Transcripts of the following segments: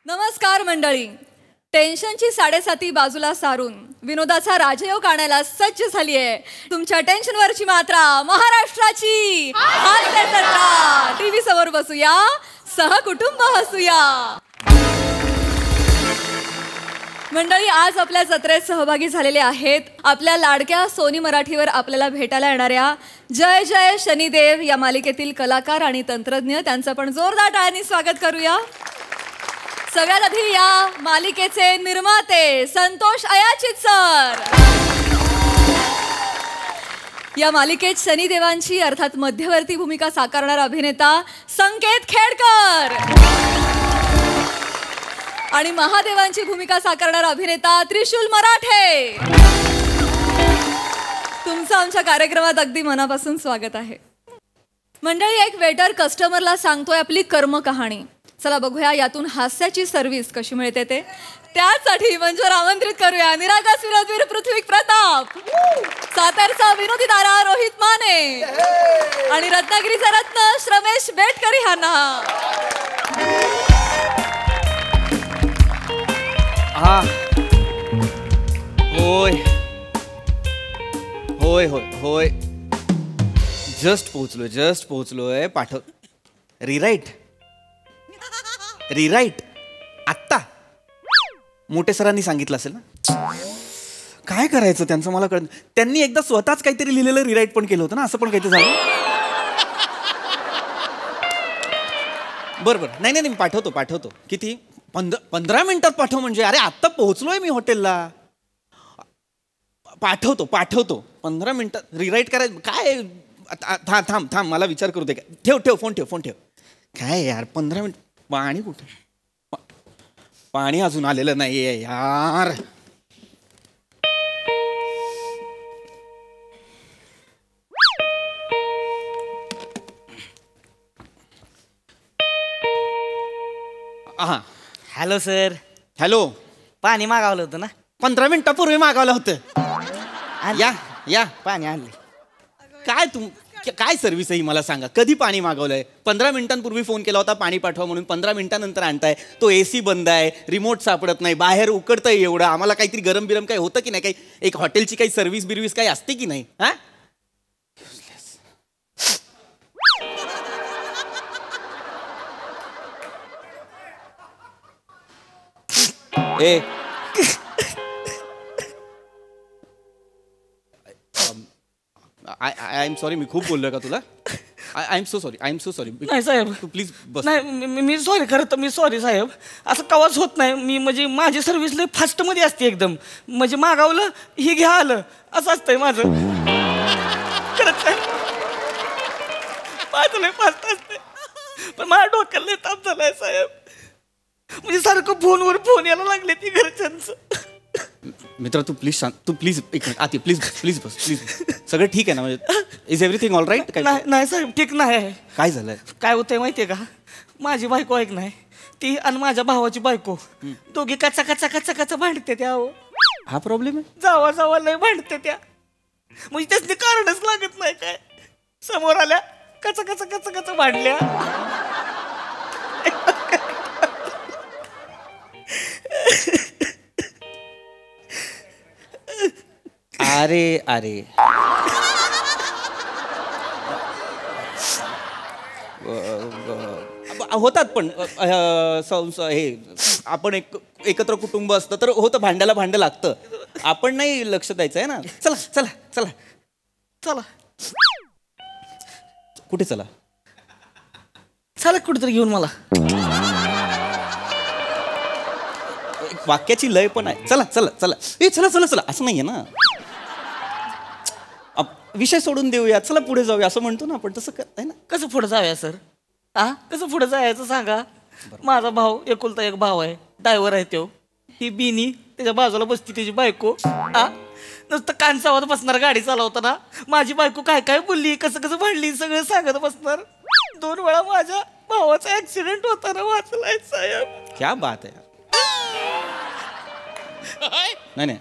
नमस्कार मंडळी. टेन्शनची साडेसाती बाजूला सारून विनोदाचा राजयोग आणायला सज्ज झाली आहे तुमच्या टेन्शनवरची मात्रा महाराष्ट्राची हास्य जत्रा. टीव्ही समोर बसूया, सहकुटुंब हसूया. मंडळी, आज आपल्या जत्रेत सहभागी झालेले आहेत आपल्या लाडक्या सोनी मराठीवर आपल्याला भेटायला येणाऱ्या जय जय शनिदेव या मालिकेतील कलाकार आणि तंत्रज्ञ. त्यांचं पण जोरदार टाळ्यांनी स्वागत करूया. सगळ्यात आधी या मालिकेचे निर्माते संतोष अयाचित सर. या मालिकेत शनिदेवांची अर्थात मध्यवर्ती भूमिका साकारणारा अभिनेता संकेत खेडकर आणि महादेवांची भूमिका साकारणारा अभिनेता त्रिशूल मराठे. तुमचं आमच्या कार्यक्रमात अगदी मनापासून स्वागत आहे. मंडळी, एक वेटर कस्टमरला सांगतोय आपली कर्म कहाणी. चला बघूया यातून हास्याची सर्व्हिस कशी मिळते ते. त्यासाठी मंचावर आमंत्रित करूया निरागस विनोदवीर पृथ्वी प्रताप, सातारचा विनोदी दारा रोहित माने आणि रत्नागिरीचा रत्न श्रमेश बेटकर ह्यांना. हा होय होय होय होय जस्ट पोहोचलोय. पाठव. रिराईट आत्ता मोठे सरांनी सांगितलं असेल ना. काय करायचं त्यांचं मला कळत. त्यांनी एकदा स्वतःच काहीतरी लिहिलेलं रिराईट पण केलं होतं ना. असं पण काहीतरी झालं. बरं नाही नाही, मी पाठवतो. किती 15 मिनिटात पाठव म्हणजे. अरे आत्ता पोहोचलोय मी हॉटेलला. पाठवतो 15 मिनिटात रिराईट करायचं. काय थांब मला विचार करू दे. ठेव फोन ठेव. काय यार 15 मिनिट. पाणी कुठे? पाणी अजून आलेलं नाहीये यार. हा हॅलो सर. हॅलो. पाणी मागवलं होतं ना. 15 मिनिटापूर्वी मागवलं होतं. या पाणी आणले. काय सर्व्हिस आहे ही मला सांगा. कधी पाणी मागवलंय? 15 मिनिटांपूर्वी फोन केला होता पाणी पाठवा म्हणून. 15 मिनिटांनंतर आणताय. तो AC बंद आहे, रिमोट सापडत नाही, बाहेर उकडतंय एवढं. आम्हाला काहीतरी गरम बिरम काही होतं की नाही? काही एक हॉटेलची काही सर्व्हिस बिर्व्हिस काही असते की नाही? हा ए आय एम सॉरी. मी खूप बोललोय का तुला? I am so sorry. नाही साहेब, तू प्लीज बस. नाही मी सॉरी. खरं तर मी सॉरी साहेब. असं कवाच होत नाही. मी म्हणजे माझी सर्व्हिस लय फास्टमध्ये असते एकदम. म्हणजे मागवलं ही घ्या आलं असं असतंय माझं. खरंच माझं लय फास्ट असते. पण माझ्या डोक्याला लय ताप झालाय साहेब. म्हणजे सारखं फोनवर फोन यायला लागले ती घरच्यांचं. मित्र तू प्लीज सांग. तू प्लीज एक मिनिट आती प्लीज बस. सगळं ठीक आहे ना? म्हणजे इज एव्हरीथिंग ऑल राईट? नाही साहेब, ठीक नाही. काय झालंय? काय होतंय माहितीये का? माझी बायको ऐक नाही ती आणि माझ्या भावाची बायको दोघी कचा भांडते त्या. हा प्रॉब्लेम आहे? जावा लय भांडते त्या. म्हणजे त्याच कारणच लागत नाही. काय समोर आल्या कचा भांडल्या. अरे होतात पण हे आपण एकत्र कुटुंब असतं तर होतं. भांडं लागतं. आपण नाही लक्ष द्यायचं आहे ना. चला कुठे? चला कुठेतरी घेऊन मला. वाक्याची लय पण आहे. चला असं नाहीये ना. विषय सोडून देऊया. चला पुढे जाऊया असं म्हणतो ना आपण. तसं आहे ना. कसं पुढे जाऊया सर? कसं पुढे जायचं सांगा. माझा भाऊ एकुलता एक भाव आहे. ड्रायव्हर आहे तो. ही बिनी त्याच्या बाजूला बसती त्याची बायको. नुसतं कानसावत बसणार गाडी चालवताना. माझी बायको काय बोलली, कसं भांडली सगळं सांगत बसणार. 2 वेळा माझ्या भावाचा ऍक्सिडेंट होताना वाचलाय साहेब. क्या बात आहे. नाही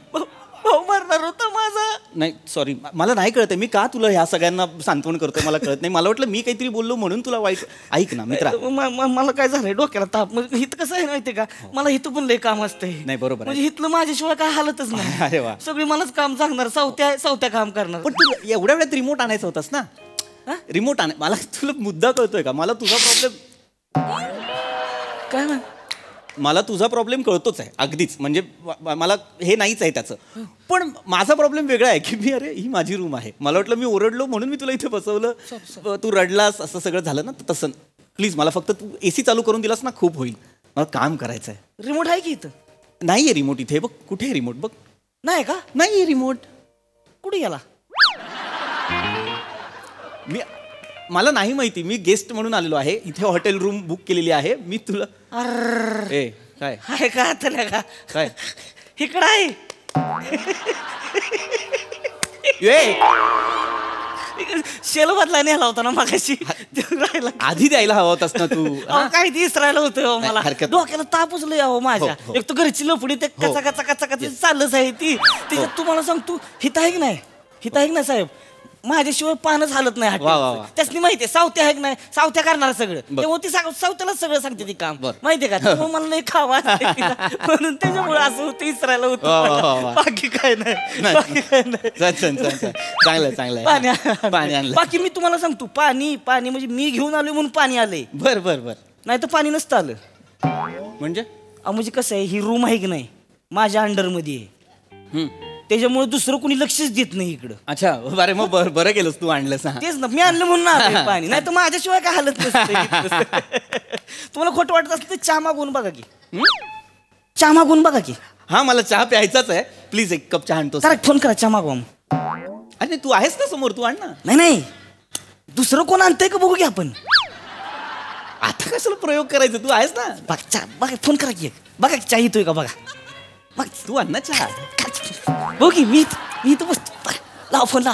भाऊ मरणार होता माझा. नाही सॉरी, मला नाही कळत मी का तुला ह्या सगळ्यांना सांत्वन करतोय मला कळत नाही. मला वाटलं मी काहीतरी बोललो म्हणून तुला वाईट. ऐक ना मित्रा, मला काय झालंय डोक्याला ताप. म्हणजे हिथं कसं आहे माहितीये का, मला हिथं पण लय काम असतंय. नाही बरोबर आहे. म्हणजे हिथलं माझ्याशिवाय काय हालतच नाही. अरे वा. सगळी मलाच काम सांगणार, सावत्या काम करणार. पण तू एवढ्या वेळात रिमोट आणायचा होतास ना. रिमोट मला तुला मुद्दा कळतोय का, मला तुझा प्रॉब्लेम काय म्हण, मला तुझा प्रॉब्लेम कळतोच आहे अगदीच. म्हणजे मला हे नाहीच आहे त्याचं. पण माझा प्रॉब्लेम वेगळा आहे की मी, अरे ही माझी रूम आहे, मला वाटलं मी ओरडलो म्हणून मी तुला इथे बसवलं, तू रडलास, असं सगळं झालं ना. तसं प्लीज मला फक्त तू AC चालू करून दिलास ना, खूप होईल. मला काम करायचं आहे. रिमोट आहे की इथं? नाही आहे रिमोट इथे. बघ कुठे आहे रिमोट, बघ. नाही का? नाही आहे रिमोट. कुठे गेला? मला नाही माहिती, मी गेस्ट म्हणून आलेलो आहे इथे, हॉटेल रूम बुक केलेली आहे मी. तुला ए काय आहे का आता का काय इकडं आहे? शेलो बदला नेला होता ना मागाशी, राहिला. आधी द्यायला हवा होतास ना तू. काय दिस राहिलं होतं मला. हरकत. डोक्याला तापच लय अहो माझ्या. हो. एक तर घरची लफडी ते कचा कचा कचा कचा चाललंच आहे ती. त्याच्यात तुम्हाला सांगतो हित आहे की नाही, हित आहे की नाही साहेब, माझ्याशिवाय पानच हालत नाही. वा, वा, वा. त्यासनी माहितीये सावत्या आहे की नाही, सावत्या करणार सगळं. तेव्हा ती सावत्यालाच सगळं सांगते ती काम. माहितीये का, त्यामुळे मला लय खावा म्हणून त्याच्यामुळे असं होतं, इसरायला वा, वा, वा. होतं. बाकी काय नाही, बाकी काय नाही. चांगलं चांगलं पाणी आणलं. बाकी मी तुम्हाला सांगतो, पाणी म्हणजे मी घेऊन आलोय म्हणून पाणी आलंय. बर बर बर. नाही तर पाणी नसतं आलं. म्हणजे म्हणजे कसं आहे, ही रूम आहे की नाही माझ्या अंडरमध्ये आहे, त्याच्यामुळे दुसरं कोणी लक्षच देत नाही इकडं. अच्छा बरं, मग बरं केलंस तू आणलंस. तेच ना, मी आणलं म्हणून आलोय पाणी, नाही तर माझ्याशिवाय काय हालत नसतं. तुम्हाला खोटं वाटत असलं तर चहा मागवून बघा की. चहा मागवून बघा की. हा मला चहा प्यायचाच आहे, प्लीज एक कप चहा आणतो. जरा फोन करा, चहा मागवा. अरे तू आहेस ना समोर, तू आण ना. नाही दुसरं कोण आणतंय का बघू की आपण. आता कशाला प्रयोग करायचा, तू आहेस ना. बघा चहा, बघा फोन करा की, बघा की चहा येतोय का बघा. मग तू आण ना चहा. बघू की मी इथं बसतो. लाव फोन ला.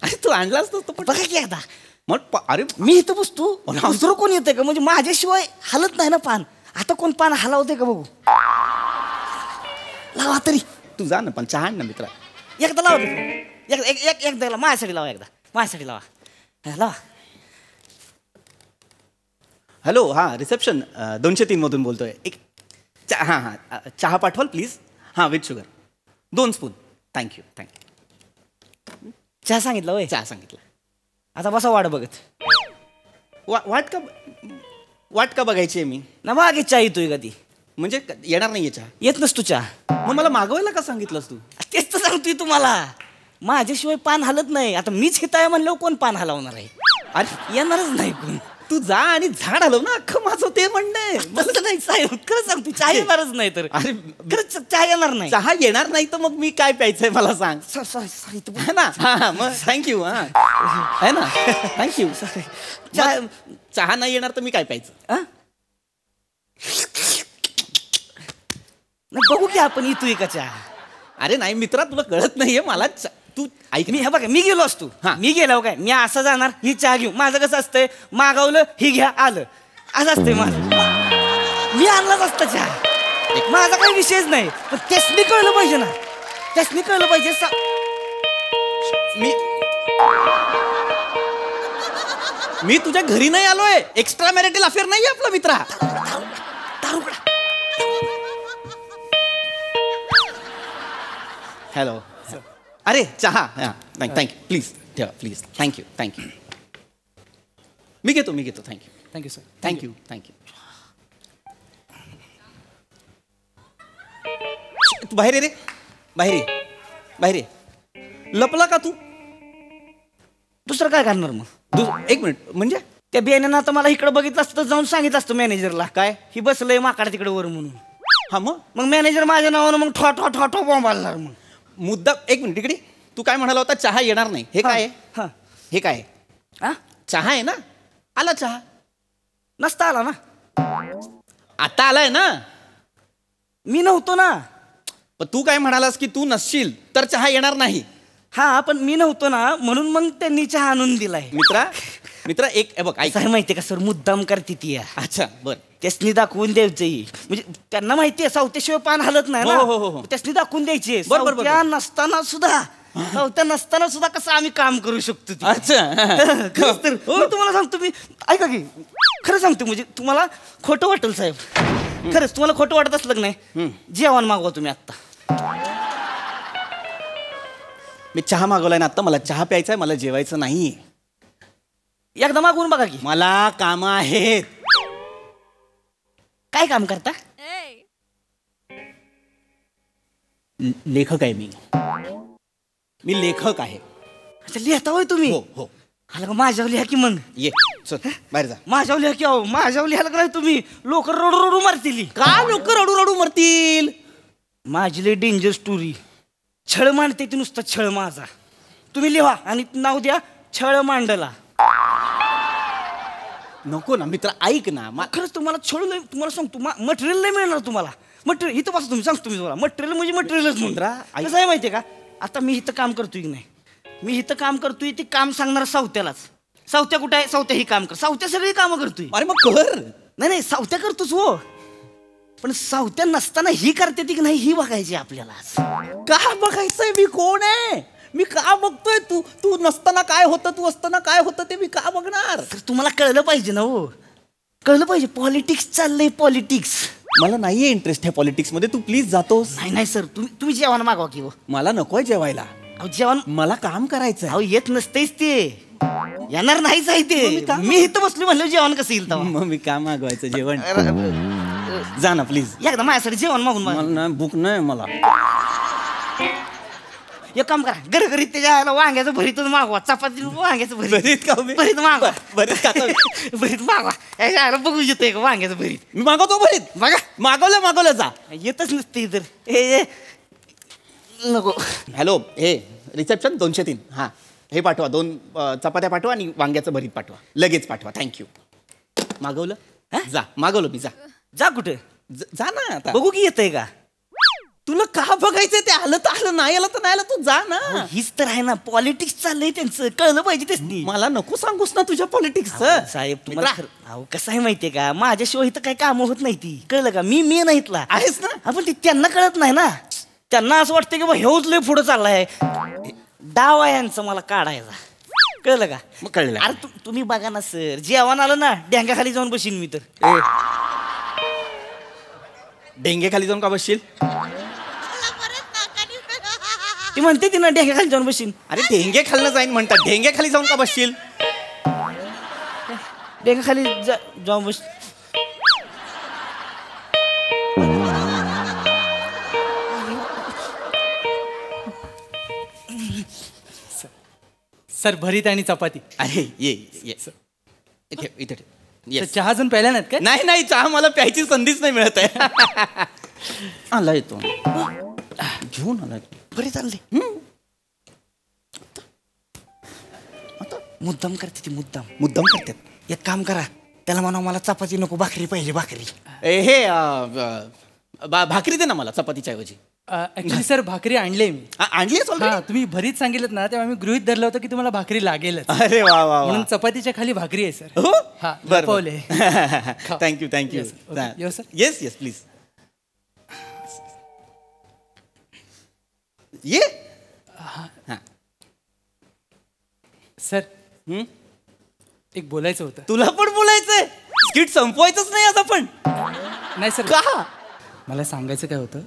अरे तू आणलास तो बघा की एकदा. मग अरे मी इथं बसतो, दुसरं कोण येतंय का, म्हणजे माझ्याशिवाय हलत नाही ना पान. आता कोण पान हलावतंय का बघू. लावा तरी. तू जा ना, पण चहा आण ना मित्रा. एकदा लावा, एकदा माझ्यासाठी लावा, एकदा माझ्यासाठी लावा. लावा. हॅलो, हां रिसेप्शन 203 मधून बोलतोय. एक हां चहा पाठवाल प्लीज. हां विथ शुगर 2 स्पून. थँक्यू. चहा सांगितलं वय, चहा सांगितलं. आता बसा वाट बघत. वाट का बघायची आहे मी ना, मागे चहा येतोय का ती. म्हणजे येणार नाहीये चहा. येत नसतो चहा. मग मला मागवायला का सांगितलंस तू. तेच तर सांगतोय तुम्हाला, माझ्याशिवाय पान हलत नाही. आता मीच हिताय म्हणल्यावर कोण पान हलवणार आहे. अरे येणारच नाही कोण. तू जा आणि झाड हलव ना, अख्खं माझं ते म्हणणं आहे. तसं नाही साहेब, खरं सांगतो चहा येणारच नाही. तर अरे खरंच चहा येणार नाही. चहा येणार नाही तर मग मी काय प्यायचंय मला सांग. सॉरी है ना. हा मग थँक्यू. हा है ना, थँक्यू. चहा नाही येणार तर मी काय प्यायचं. नाही बघू की आपण येतोय का चहा. अरे नाही मित्रा, तुला कळत नाहीये मला. तू ऐक, मी हे बघा, मी गेलो असतो. मी गेलो काय, मी असं जाणार ही चहा घेऊ. माझं कसं असतंय, मागवलं ही घ्या आलं, असं असतंय माझं. मी आणलाच असतं चहा, माझा काही विषयच नाही. पण त्यासनी कळलं पाहिजे ना, त्यासनी कळलं पाहिजे. मी तुझ्या घरी नाही आलोय. एक्स्ट्रा मॅरिटल अफेअर नाही आपला मित्रा. हॅलो. अरे चहा. थँक्यू प्लीज ठेवा प्लीज. थँक्यू. मी घेतो. Thank you sir. थँक्यू. तू बाहेर ये रे, बाहेर ये. लपला का तू. दुसरं काय करणार मग. एक मिनिट, म्हणजे त्या बियाण्यानं आता मला इकडे बघितलं असतं, जाऊन सांगितलं असतं मॅनेजरला, काय ही बसलंय माकाड तिकडे वर म्हणून. हा मग मॅनेजर माझ्या नावानं मग ठो बॉम्बालणार. मग मुद्दा. एक मिनिट इकडे. तू काय म्हणाला होता, चहा येणार नाही. हे काय आहे. हे काय आहे. चहा आहे ना. आला चहा. नसता आला ना. आता आलाय ना. मी नव्हतो ना. पण तू काय म्हणालास की तू नसशील तर चहा येणार नाही. हा पण मी नव्हतो ना, म्हणून मग त्यांनी चहा आणून दिलाय. मित्रा एक बघ, ऐक. माहितीये का सर, मुद्दाम करते ती. अच्छा बर. त्यासनी दाखवून द्यायचं, म्हणजे त्यांना माहितीये सावत्याशिवाय पान हलत नाही ना. हो. त्यासनी दाखवून द्यायची. बरोबर. नसताना सुद्धा चौथ्या नसताना सुद्धा कसं आम्ही काम करू शकतो ते. अच्छा खरंच तर मी तुम्हाला सांगतो, मी ऐका की खरं सांगतो, म्हणजे तुम्हाला खोटं वाटेल साहेब, खरंच तुम्हाला खोटं वाटत असलं की नाही, जेवण मागवा तुम्ही आत्ता. मी चहा मागवलाय ना आता, मला चहा प्यायचा आहे, मला जेवायचं नाही. एकदा मागवून बघा की. मला काम आहेत. काय काम करता? लेखक आहे मी लेखक आहे. अच्छा, लिहिता होय तुम्ही? हो हो. आला का माझ्यावर लिहा की मग. ये चल बाहेर जा. माझ्यावर लिहा की अहो, माझ्यावर लिहायला का नाही तुम्ही, लोक रडू रडू मारतील. का लोक रडू रडू मरतील? माझी लई डेंजर स्टोरी. छळ मांडते ती, नुसतं छळ माझा. तुम्ही लिहा आणि नाव द्या छळ मांडला. नको ना मित्र, ऐक ना. खरंच तुम्हाला छळ लय, तुम्हाला सांगतो मटेरियल नाही मिळणार तुम्हाला. मटेरियल इथं पासून तुम्ही सांगतो मी तुम्हाला, मटेरियल म्हणजे मटेरियलच मित्रा, म्हणतो. कसं आहे माहितीये का, आता मी इथं काम करतोय की नाही, मी इथं काम करतोय, ते काम सांगणार सावत्यालाच. सावत्या कुठं आहे? सावत्या ही काम कर. सावत्या सगळी कामं करतोय. अरे मग कर. नाही नाही, सावत्या करतोच हो, पण सावत्या नसताना ही करते ती की नाही ही बघायची आपल्याला. का बघायचंय? मी कोण आहे? मी का बघतोय? तू नसताना काय होतं, तू असताना काय होतं ते मी का बघणार? तर तुम्हाला कळलं पाहिजे ना हो, कळलं पाहिजे. पॉलिटिक्स चाललंय, पॉलिटिक्स. मला नाहीये इंटरेस्ट ह्या पॉलिटिक्स मध्ये. तू प्लीज जातोस? नाही सर, तुम्ही जेवण मागवा की हो. मला नकोय जेवायला. अहो जेवण मला काम करायचंय. अहो येत नसतेच ते, येणार नाहीच आहे ते. मी इथं बसलो म्हणलं जेवण कसं येईल तेव्हा? मग मी काम मागवायचं जेवण. जा ना प्लीज. एकदा माझ्यासाठी जेवण मागून मला नाही, भूक नाही मला. एक काम करा, घरी त्याच्या वांग्याचं भरीतच मागवा. चपाती वांग्याचं भरीत का भरीत मागवा. भरीत का? भरीत मागवा. यायला बघू येतोय का वांग्याचं भरीत? मी मागवतो भरीत. बघा मागवलं जा. येतच नसते इतर. हे नको. हॅलो, हे रिसेप्शन 203. हां हे पाठवा, 2 चपात्या पाठवा आणि वांग्याचं भरीत पाठवा. लगेच पाठवा. थँक्यू. मागवलं? जा. मागवलं मी. जा कुठे? जा ना आता. बघू की येतंय का. तुला का बघायचंय? ते आलं तर आलं, नाही आलं तर नाही आलं. तू जा ना. हीच तर आहे ना, पॉलिटिक्स चाललंय त्यांचं, कळलं पाहिजे तेच. मला नको सांगूस ना तुझ्या पॉलिटिक्सचं. साहेब तुम्हाला अहो कसं आहे माहितीये का, माझ्याशिवाय इथं काही कामं होत नाही ती, कळलं का. मी नाही इथला आहेस ना. आपण ते त्यांना कळत नाही ना. त्यांना असं वाटतं की बा हेच लय पुढं चाललाय, डाव आहे यांचं मला काढायचा, कळलं का. मग कळलं. अरे तुम्ही बघा ना सर, जेवण आलं ना डेंग्याखाली जाऊन बसीन मी तर. डेंगे खाली जाऊन का बसशील? ती म्हणते ती ना डेंग्याखाली जाऊन बसीन. अरे डेंगे खालनं जाईन म्हणतात, डेंगे खाली जाऊन का बसशील? डेंग्याखाली जाऊन बस. सर भरीत आणि चपाती. अरे ये इथे इथे. तर चहा अजून प्यायला नाहीत काय? नाही नाही, चहा मला प्यायची संधीच नाही मिळत आहे. आला येतो घेऊन आला. बरे चालले. मुद्दाम करते ती, मुद्दाम करतात. एक काम करा, त्याला म्हणा मला चपाती नको, भाकरी पाहिजे, भाकरी. हे भाकरी दे ना मला चपातीच्या ऐवजी. ऍक्च्युली सर भाकरी आणले मी. आणली? हा, तुम्ही भरीत सांगितलं ना तेव्हा मी गृहीत धरलं होतं की तुम्हाला भाकरी लागेलच. अरे वा वा. म्हणून चपातीच्या खाली भाकरी आहे सर. हो हा, बरं. लपवले. Thank you thank you. Yes, okay. Yes, sir. Yes yes please ये. सर एक बोलायचं होतं. तुला पण बोलायचंय? स्किट संपवायचंच नाही आता पण? नाही सर, का? मला सांगायचं काय होतं,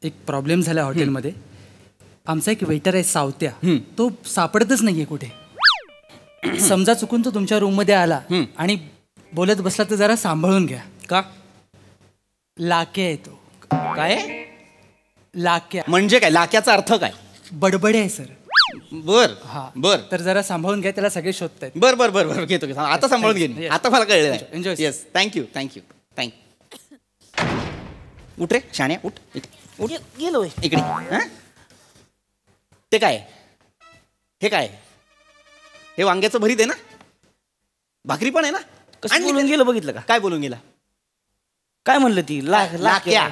एक प्रॉब्लेम झाला हॉटेलमध्ये. आमचा एक वेटर आहे सावत्या, तो सापडतच नाहीये कुठे. समजा चुकून तो तुमच्या रूम मध्ये आला आणि बोलत बसला तर जरा सांभाळून घ्या. का? लाक्या आहे तो. काय लाक्या म्हणजे काय? लाक्याचा अर्थ काय? बडबडे आहे सर. बर हा बर तर जरा सांभाळून घ्या, त्याला सगळे शोधतायत. बर बर बर बर घेतो घेतो. आता सांभाळून घेईन. Yes. आता मला कळलं. Enjoy. Yes thank you thank you thank you. उठ रे शाण्या, उठ उठ. गेलो इकडे. हं? ते काय? हे काय? हे वांग्याचं भरीत आहे ना? भाकरी पण आहे ना? कसं बोलून गेलं बघितलं का? काय बोलून गेला? काय म्हणलं ती? लाक्या.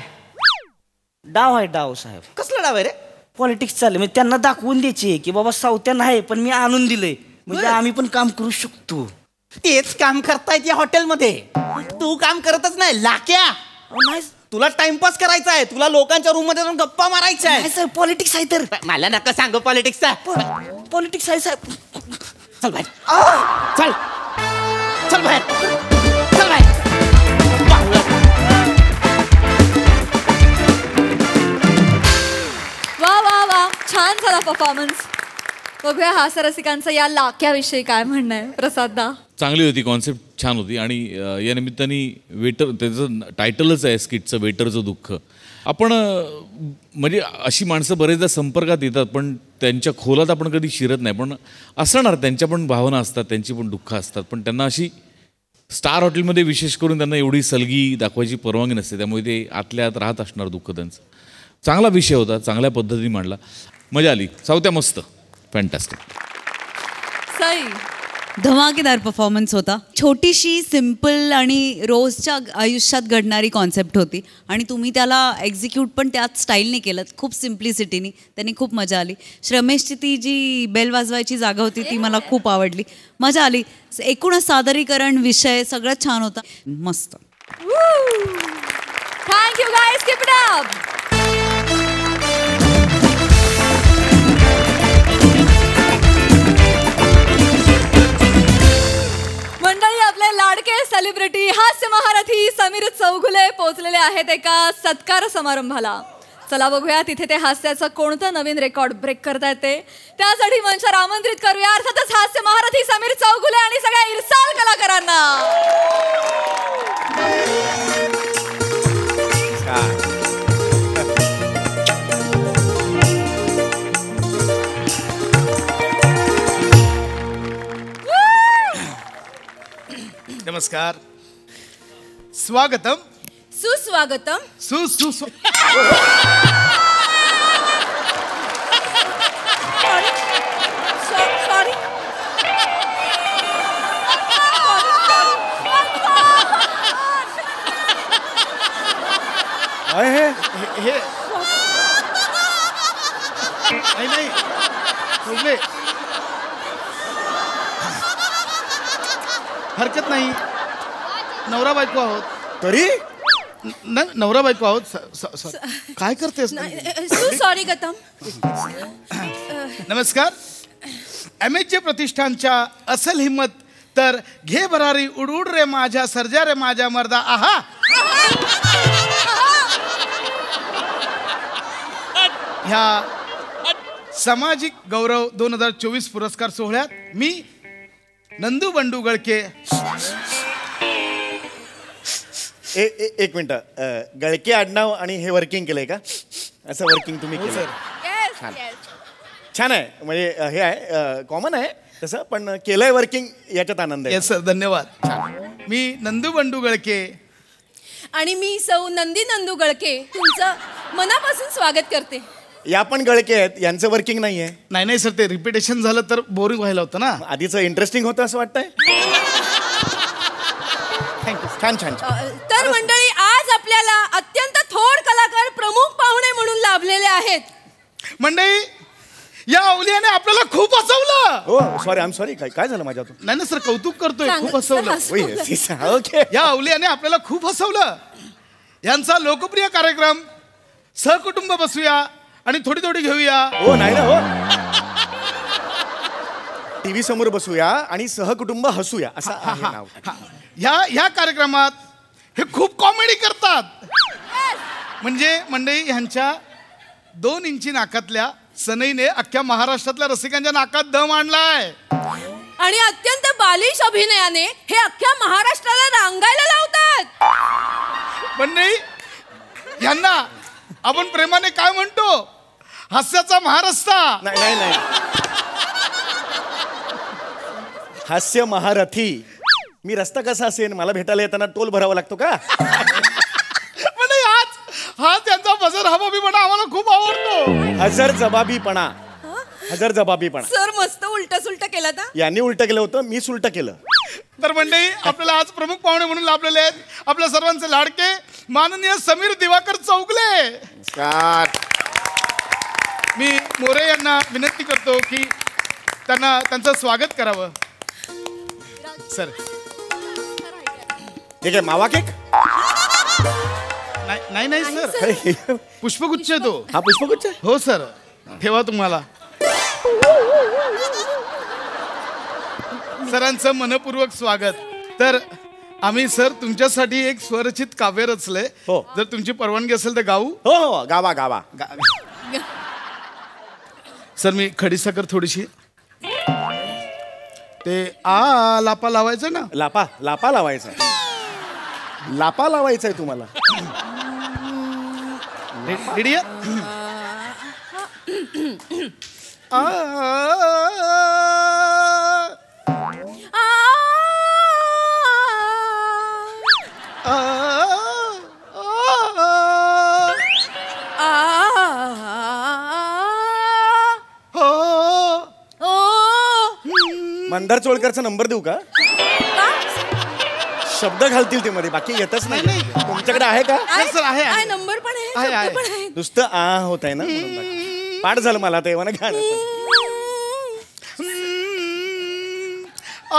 डाव आहे डाव साहेब. कसला डाव आहे रे? पॉलिटिक्स चालले, म्हणजे त्यांना दाखवून द्यायचे की बाबा सावत्या नाही पण मी आणून दिलंय, म्हणजे आम्ही पण काम करू शकतो. तेच काम करतायत या हॉटेलमध्ये. तू काम करतच नाही लाक्या. नाही तुला टाइमपास करायचा आहे, तुला लोकांच्या रूम मध्ये जाऊन गप्पा मारायच्या आहे. सर पॉलिटिक्स आहे तर. मला नका सांगू पॉलिटिक्सचा. पॉलिटिक्स आहे साहेब. चल बाहेर. चल चल बाहेर. चल बाहेर. वा वा वा, छान झाला परफॉर्मन्स. बघूया हास्यरसिकांचं या लाक्याविषयी काय म्हणणं आहे. प्रसाददा. चांगली होती, कॉन्सेप्ट छान होती. आणि या निमित्ताने वेटर, त्याचं टायटलच आहे स्किटचं, वेटरचं दुःख. आपण म्हणजे अशी माणसं बरेचदा संपर्कात येतात पण त्यांच्या खोलात आपण कधी शिरत नाही. पण असणार, त्यांच्या पण भावना असतात, त्यांची पण दुःख असतात. पण त्यांना अशी स्टार हॉटेलमध्ये विशेष करून त्यांना एवढी सलगी दाखवायची परवानगी नसते. त्यामुळे ते आतल्या आत राहत असणार दुःख त्यांचं. चांगला विषय होता, चांगल्या पद्धतीने मांडला, मजा आली. सावत्या मस्त, फॅन्टॅस्टिक. सई. धमाकेदार परफॉर्मन्स होता. छोटीशी सिम्पल आणि रोजच्या आयुष्यात घडणारी कॉन्सेप्ट होती आणि तुम्ही त्याला एक्झिक्यूट पण त्याच स्टाईलने केलं, खूप सिम्प्लिसिटीनी. त्यांनी खूप मजा आली. श्रमेशची ती जी बेल वाजवायची जागा होती ती मला खूप आवडली, मजा आली. एकूणच सादरीकरण, विषय सगळं छान होता, मस्त. Thank you guys, keep it up. मंडळी, आपले लाडके सेलिब्रिटी हास्य महारथी समीर चौगुले पोहोचलेले आहेत एका सत्कार समारंभाला. चला बघूया तिथे ते हास्याचं कोणतं नवीन रेकॉर्ड ब्रेक करता येते. त्यासाठी मंचावर आमंत्रित करूया अर्थातच हास्य महारथी समीर चौगुले आणि सगळ्या इरसाल कलाकारांना. नमस्कार, स्वागतम, सुस्वागतम. सॉरी. हे नाही सोडले, हरकत नाही. नवरा बायको आहोत तरी नवरा बायको आहोत. काय करतेस? सॉरी गतम. नमस्कार. MHJ प्रतिष्ठानच्या असल हिम्मत तर घे भरारी, उड उड रे माझ्या सर्जा रे माझ्या मर्दा. आहा. ह्या सामाजिक गौरव 2024 पुरस्कार सोहळ्यात मी नंदू बंडू गळके. एक मिनिट, गळके आडनाव आणि हे वर्किंग केलंय का? असं वर्किंग तुम्ही केलं? छान आहे, म्हणजे हे आहे, कॉमन आहे तसं, पण केलंय वर्किंग, याच्यात आनंद आहे. येस सर, धन्यवाद. मी नंदू बंडू गळके आणि मी सौ नंदी नंदू गळके तुमचं मनापासून स्वागत करते. या पण गळके आहेत, यांचं वर्किंग नाही आहे. नाही सर, ते रिपिटेशन झालं तर बोरिंग व्हायला होतं ना. आधीचं इंटरेस्टिंग होतं असं वाटतंय. थँक्यू. छान. तर मंडळी, आज आपल्याला अत्यंत थोर कलाकार प्रमुख पाहुणे म्हणून लाभलेले आहेत. मंडळी, या अवलियाने आपल्याला खूप हसवलं. हो सॉरी, आय एम सॉरी. काय झालं माझ्यातून? नाही सर, कौतुक करतोय, खूप हसवलं. ओके. या अवलियाने आपल्याला खूप हसवलं. यांचा लोकप्रिय कार्यक्रम सहकुटुंब बसूया आणि थोडी थोडी घेऊया. हो नाही ना, हो. टीव्ही समोर बसूया आणि सहकुटुंब हसूया असं आहे नाव. ह्या कार्यक्रमात हे खूप कॉमेडी करतात. म्हणजे मंडळी, ह्यांच्या 2 इंची नाकातल्या सनईने अख्ख्या महाराष्ट्रातल्या रसिकांच्या नाकात दम आणलाय. आणि अत्यंत बालिश अभिनयाने हे अख्ख्या महाराष्ट्राला रांगायला लावतात. मंडळी, ह्यांना आपण प्रेमाने काय म्हणतो? हास्याचा महारस्ता. नाही. हास्य महारथी. मी रस्ता कसा असेल? मला भेटायला येताना टोल भरावा लागतो का? म्हणजे हा त्यांचा बजर हबाबीपणा आम्हाला खूप आवडतो. हजर जबाबीपणा. सर मस्त उलट सुलट केलं ना. यांनी उलट केलं होतं, मी उलट केलं. तर मंडळी, आपल्याला आज प्रमुख पाहुणे म्हणून लाभलेले आहेत आपल्या सर्वांचे लाडके माननीय समीर दिवाकर चौगुले. मी मोरे यांना विनंती करतो की त्यांचं स्वागत करावं. सर, ठीक आहे. मावा केक नाही नाही सर, पुष्पगुच्छ आहे तो. हा पुष्पगुच्छ आहे? हो सर, ठेवा तुम्हाला. सरांचं मनपूर्वक स्वागत. तर आम्ही सर तुमच्यासाठी एक स्वरचित काव्य रचलंय. हो. जर तुमची परवानगी असेल तर गाऊ. हो हो, गावा गावा. सर मी खडीसाखर थोडीशी. ते लापा लावायचं ना. लापा लापा लावायचा. लापा लावायचा आहे तुम्हाला. रेडी मंदार चोळकरचा नंबर देऊ का? शब्द घालतील ते मध्ये, बाकी येतच नाही. तुमच्याकडे आहे का? सर आहे, आहे. नंबर पण आहे, आहे, आहे. शब्द पण आहे. नुसतं होत आहे ना म्हणून बाकी. पाठ झालं मला ते म्हणा गाणं.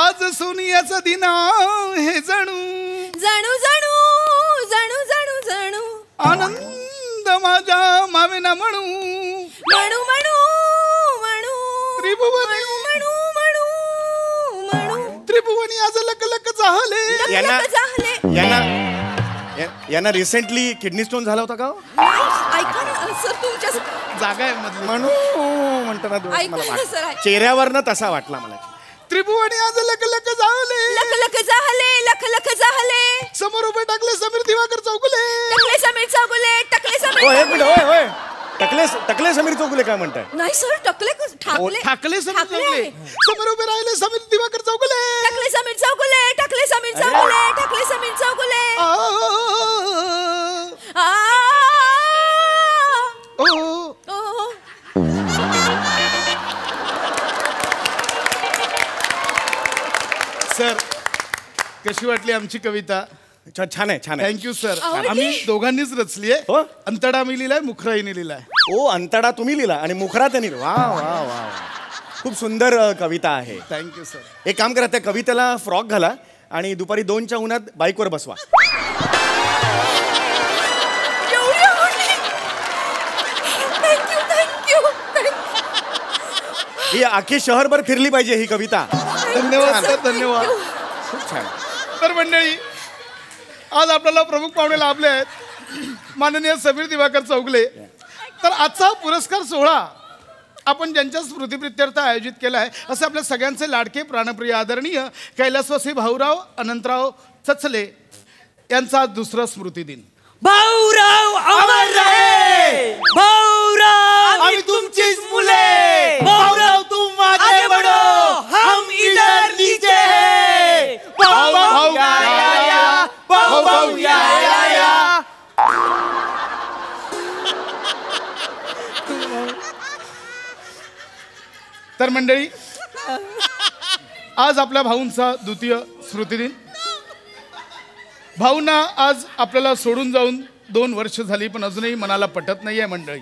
आज सोनियाचा दिन हे जणू जणू जणू जणू जणू जणू आनंद माझ्या मावेना म्हणू म्हणू म्हणू म्हणू त्रिभुवनी म्हणू म्हणू म्हणू त्रिभुवनी आज लक लक झाले. यांना झाले. यांना रिसेंटली किडनी स्टोन झाला होता का? ऐका ना सर, तुमच्या जागा आहे मधली. म्हणू म्हणतो ना ऐका मला ना वाटलं. सर, चेहऱ्यावरनं तसा वाटला मला. त्रिभुवनी आज लक लक झाले. लख लख झाले, लख लख झाले. समोर उभे टाकले समीर दिवाकर चौगुले. टकले समीर चौगुले, टकले हो, समीर. एक मिनिट. होय होय, टकले समीर चौगुले काय म्हणताय? नाही सर, टकले ठाकले ठाकले समीर ठाकले चौगुले. आहे. समोर उभे राहिले समीर दिवाकर चौगुले. टकले समीर चौगुले, टकले समीर चौगुले, टकले समीर चौगुले. आ ओ सर कशी वाटली आमची कविता? छान आहे, छान आहे. Thank you sir. आवडली? आम्ही दोघांनीच रचली आहे. हो? अंतडा मी लिहिलाय, मुखराईने लिहिलाय. ओ, अंतडा तुम्ही लिहिला आणि मुखरा त्यांनी. वा वा वा वा, खूप सुंदर कविता आहे. Thank you sir. एक काम करा, त्या कवितेला फ्रॉक घाला आणि दुपारी 2च्या उन्हात बाईकवर बसवा. एवढी आवडली. Thank you thank you. ही अख्खी शहरभर फिरली पाहिजे ही कविता. धन्यवाद सर, धन्यवाद. खूप छान. तर मंडळी, आज आपल्याला प्रमुख पाहुणे लाभले आहेत माननीय समीर दिवाकर चौगुले. तर आजचा पुरस्कार सोहळा आपण ज्यांच्या स्मृतिप्रित्यर्थ आयोजित केला आहे असे आपल्या सगळ्यांचे लाडके प्राणप्रिय आदरणीय कैलासवासी भाऊराव अनंतराव चचले यांचा दुसरा स्मृतिदिन. भाऊराव अमर रहे. भाऊराव आम्ही तुमचीच मुले. भाऊराव तुम आगे बढ़ो, हम इधर नीचे हैं. भाऊ भाऊ या या या, भाऊ भाऊ या या या. तर मंडळी, आज आपल्या भाऊंचा द्वितीय स्मृतिदिन. भाऊंना आज आपल्याला सोडून जाऊन 2 वर्ष झाली, पण अजूनही मनाला पटत नाहीये मंडळी.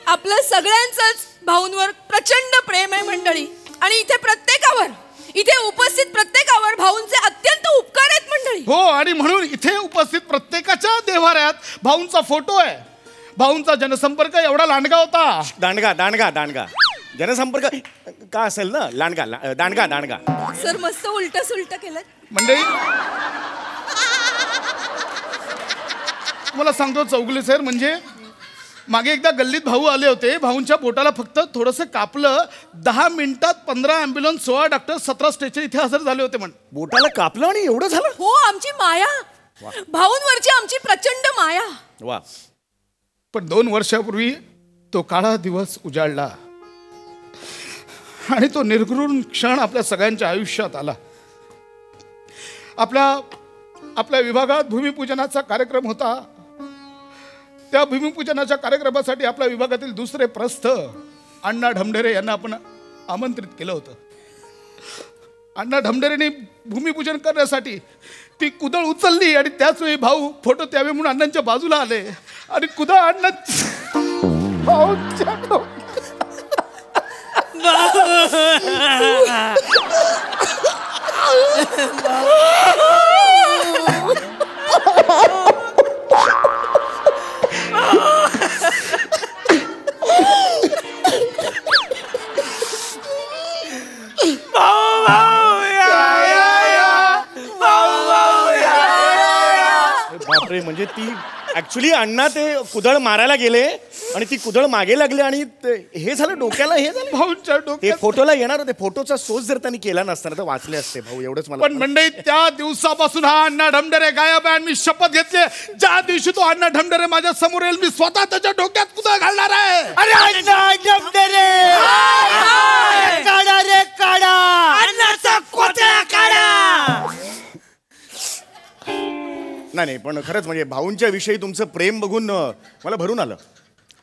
आपलं सगळ्यांचंच भाऊंवर प्रचंड प्रेम आहे मंडळी. आणि इथे प्रत्येकावर, इथे उपस्थित प्रत्येकावर भाऊंचे अत्यंत उपकार आहेत मंडळी. हो, आणि म्हणून इथे उपस्थित प्रत्येकाच्या देव्हाऱ्यात भाऊंचा फोटो आहे. भाऊंचा जनसंपर्क एवढा लांडगा होता. दांडगा दांडगा दांडगा जनसंपर्क का असेल ना, लांडगा दांडगा दांडगा. सर मस्त उलट सुलट केलं मंडळी. तुम्हाला सांगतो चौगुले सर, म्हणजे मागे एकदा गल्लीत भाऊ आले होते. भाऊंच्या बोटाला फक्त थोडंसं कापलं, 10 मिनिटात 15 ॲम्ब्युलन्स, 16 डॉक्टर, 17 स्ट्रेचर इथे हजर झाले होते. म्हण बोटाला कापलं आणि एवढं झालं. हो, आमची माया, भाऊंवरची आमची प्रचंड माया. वा. पण 2 वर्षापूर्वी तो काळा दिवस उजाडला आणि तो निर्घृण क्षण आपल्या सगळ्यांच्या आयुष्यात आला. आपल्या विभागात भूमिपूजनाचा कार्यक्रम होता. त्या भूमिपूजनाच्या कार्यक्रमासाठी आपल्या विभागातील दुसरे प्रस्थ अण्णा ढमढेरे यांना आपण आमंत्रित केलं होतं. अण्णा ढमढेरेंनी भूमिपूजन करण्यासाठी ती कुदळ उचलली आणि त्याच वेळी भाऊ फोटो त्यावे म्हणून अण्णांच्या बाजूला आले आणि कुदळ अण्णा भाऊंच्या म्हणजे ती ऍक्च्युली अण्णा ते कुदळ मारायला गेले आणि ती कुदळ मागे लागली आणि हे झालं डोक्याला हे झालं. भाऊंच्या ते डोक्यात फोटोला येणार होते, फोटोचा सोच जर त्यांनी केला नसता तर वाचले असते भाऊ. एवढंच मला. पण मंडळी त्या दिवसापासून हा अण्णा ढमढरे गायब आहे. मी शपथ घेतली ज्या दिवशी तो अण्णा ढमढरे माझ्या समोर येईल मी स्वतः त्याच्या डोक्यात कुदळ घालणार आहे. अरे अण्णा ढमढरे काढा रे काढा, अण्णाचा कोथळा काढा. नाही पण खरंच म्हणजे भाऊंच्या विषयी तुमचं प्रेम बघून मला भरून आलं.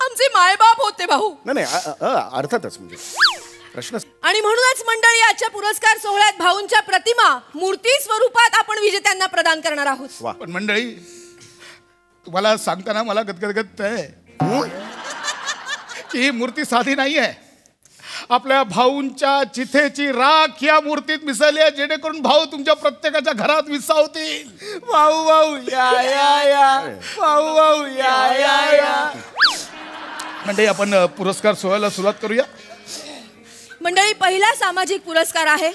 आमचे मायबाप होते भाऊ. नाही अर्थातच म्हणजे प्रश्न. आणि म्हणूनच मंडळी आजच्या पुरस्कार सोहळ्यात भाऊंच्या प्रतिमा मूर्ती स्वरूपात आपण विजेत्यांना प्रदान करणार आहोत. पण मंडळी तुम्हाला सांगताना मला गदगदगद आहे की ही मूर्ती साधी नाही आहे. आपल्या भाऊंच्या चिथेची राख या मूर्तीत मिसळली आहे, जेणेकरून भाऊ तुमच्या प्रत्येकाच्या घरात विसावतील. भाऊ भाऊ या या या, भाऊ भाऊ या या या. म्हणजे आपण पुरस्कार सोहळ्याला सुरुवात करूया. मंडळी पहिला सामाजिक पुरस्कार आहे.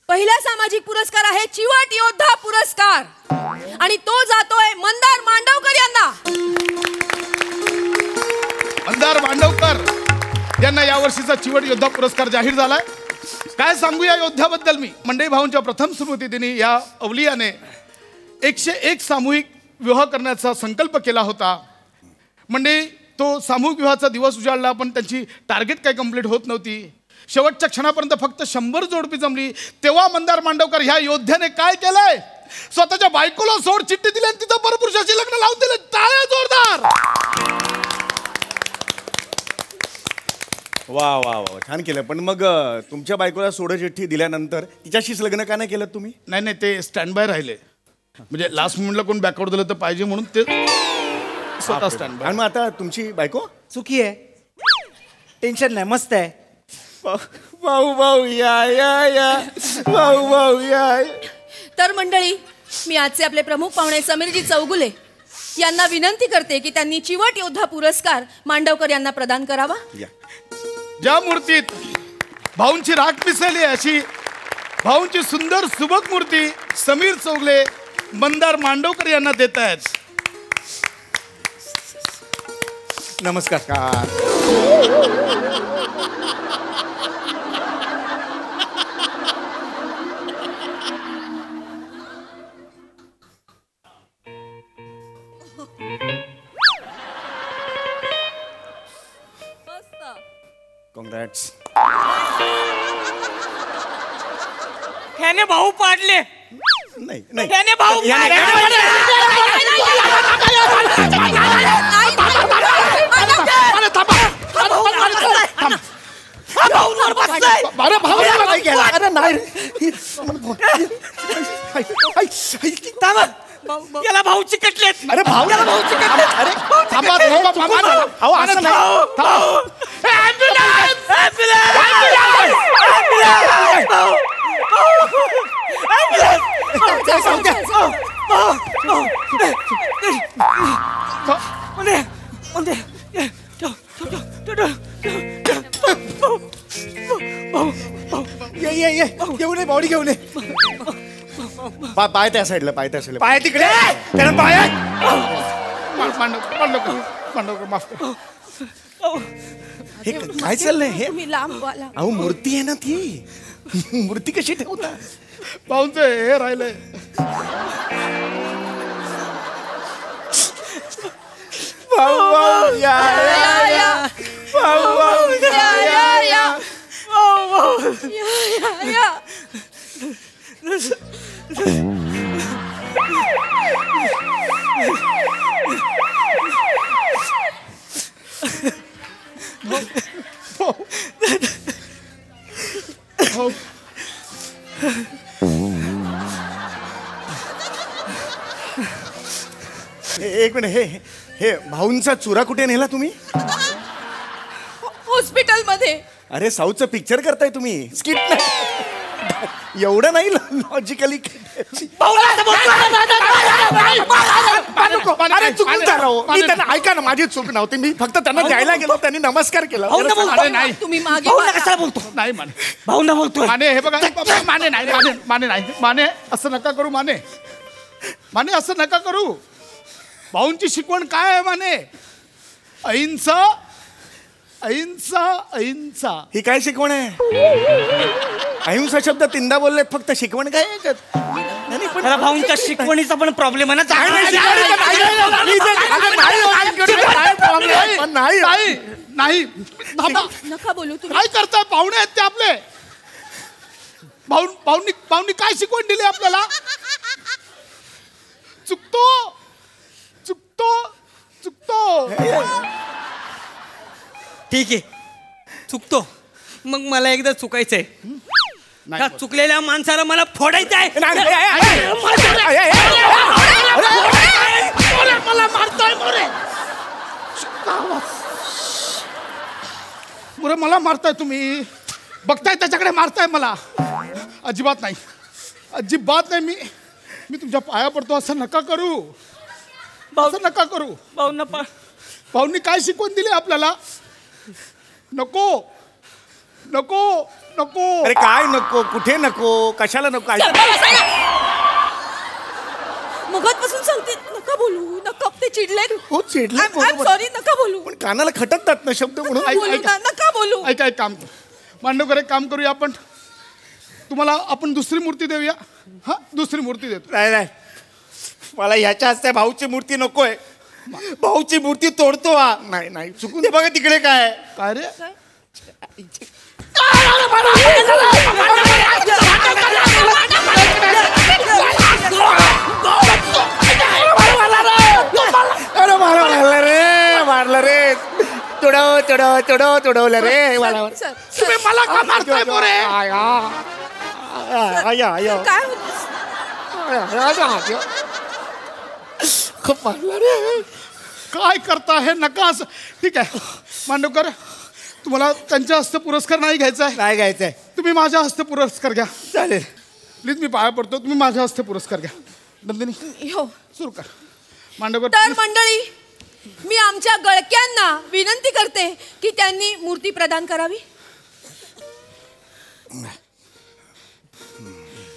पहिला सामाजिक पुरस्कार आहे चिवट योद्धा पुरस्कार आणि तो जातोय मंदार मांडवकर यांना. मंदार मांडवकर यांना यावर्षीचा चिवट योद्धा पुरस्कार जाहीर झालाय. काय सांगू या योद्ध्याबद्दल मी. मंडई भाऊंच्या प्रथम स्मृतिदिनी या अवलियाने 101 सामूहिक विवाह करण्याचा संकल्प केला होता. म्हणजे तो सामूहिक विवाहाचा दिवस उजाडला पण त्यांची टार्गेट काही कंप्लीट होत नव्हती. शेवटच्या क्षणापर्यंत फक्त 100 जोडपी जमली. तेव्हा मंदार मांडवकर ह्या योद्ध्याने काय केलंय, स्वतःच्या बायकोला सोड चिठ्ठी दिली आणि तिथं परपुरुषाची लग्न लावून दिले. टाळ्या जोरदार. वा वा वा छान केलं. पण मग तुमच्या बायकोला सोड चिठ्ठी दिल्यानंतर तिच्याशीच लग्न का नाही केलं तुम्ही? नाही ते स्टँड बाय राहिले. म्हणजे लास्ट मोमेंटला कोण बॅकआउट दिलं तर पाहिजे म्हणून ते स्वतः स्टँड बाय. आणि मग आता तुमची बायको सुखी आहे, टेन्शन नाही, मस्त आहे. भाऊ भाऊ या या या, भाऊ भाऊ या. तर मंडळी मी आजचे आपले प्रमुख पाहुणे समीरजी चौगुले यांना विनंती करते की त्यांनी चिवट योद्धा पुरस्कार मांडवकर यांना प्रदान करावा. ज्या मूर्तीत भाऊंची राख मिसळली अशी भाऊंची सुंदर सुबक मूर्ती समीर चौगुले मंदार मांडवकर यांना देत आहेत. नमस्कार. कॉंग्रॅट्स. ह्याने भाऊ पाडले. नाही नाही ह्याने भाऊ याला भाऊ चिकटलेत. अरे भाऊ भाऊ चिकटलेत. अरे थांबा अहो असं नाही. ये घेऊन ये बॉडी घेऊन ये. पाय त्या साईडला, पाय त्या साईडला. पाय तिकडे त्याला पाय मांडवकर माफ कर. हे काय चाललंय हे? तुम्ही लांब वाला. अहो मूर्ती आहे ना ती. मूर्ती कशी ठेवता? भाऊंचं हे राहिलंय. भाऊ भाऊ या या या, भाऊ भाऊ या या या, भाऊ भाऊ या या. एक मिनिट. हे भाऊंचा चुरा कुठे नेला तुम्ही? हॉस्पिटल मध्ये. अरे साऊथचं पिक्चर करताय तुम्ही, स्किट नाही एवढं नाही लॉजिकली. अरे चुकून झालं हो. मी त्यांना ऐका ना, माझी चूक नव्हती. मी फक्त त्यांना द्यायला गेलो, त्यांनी नमस्कार केला. नाही तुम्ही मागे कशाला बोलतो? नाही माने भाऊ ना बोलतोय. माने हे बघा माने नाही माने नाही माने असं नका करू. माने असं नका करू. भाऊंची शिकवण काय आहे माने? अहिंसा अहिंसा अहिंसा. ही काय शिकवण आहे? अहिंसा शब्द तीनदा बोलले, फक्त शिकवण काय आहे याच्यात? नाही, पण मला भाऊंच्या शिकवणीचा पण प्रॉब्लेम आहे ना. नाही नाही नाही थांबा. नका बोलू तुम्ही. काय करताय? पाहुणे आहेत ते आपले. भाऊंनी काय शिकवण दिली आपल्याला? चुकतो चुकतो चुकतो. ठीक आहे, चुकतो. मग मला एकदा चुकायचंय. त्या चुकलेल्या माणसाला मला फोडायचं आहे. मला मारताय मोरे. मोरे मला मारताय तुम्ही. बघताय त्याच्याकडे मारताय मला. अजिबात नाही, अजिबात नाही. मी तुमच्या पाया पडतो. असं नका करू, असं नका करू. भाऊंनी काय शिकवण दिली आपल्याला? नको नको नको. अरे काय नको? कुठे नको? कशाला नको? मगाचपासून सांगते नका बोलू. नका. ते चिडले. हो चिडले. सॉरी. नका बोलू. पण कानाला खटकतात ना शब्द म्हणून. नका बोलू. ऐका एक काम करू मांडवकर, एक काम करूया आपण. तुम्हाला आपण दुसरी मूर्ती देऊया. हा, दुसरी मूर्ती देतो. नाही, मला ह्याच्या हस्ते भाऊची मूर्ती नकोय. भाऊची मूर्ती तोडतो हा. नाही चुकून. ते बघा तिकडे काय. काय रे? अरे मारलं रे. तुडवलं रे मला. तुम्ही मला का मारताय मोरे? काय खूप मारलं रे. काय करता हे? नका असं. ठीक आहे मांडवकर, तुम्हाला त्यांच्या हस्ते पुरस्कार नाही घ्यायचा आहे? नाही घ्यायचंय. तुम्ही माझ्या हस्ते पुरस्कार घ्या. चालेल. प्लीज, मी पाया पडतो. तुम्ही माझ्या हस्ते पुरस्कार घ्या. नंदिनी हो. सुरू कर. मांडवकर. तर मंडळी, मी आमच्या गळक्यांना विनंती करते की त्यांनी मूर्ती प्रदान करावी.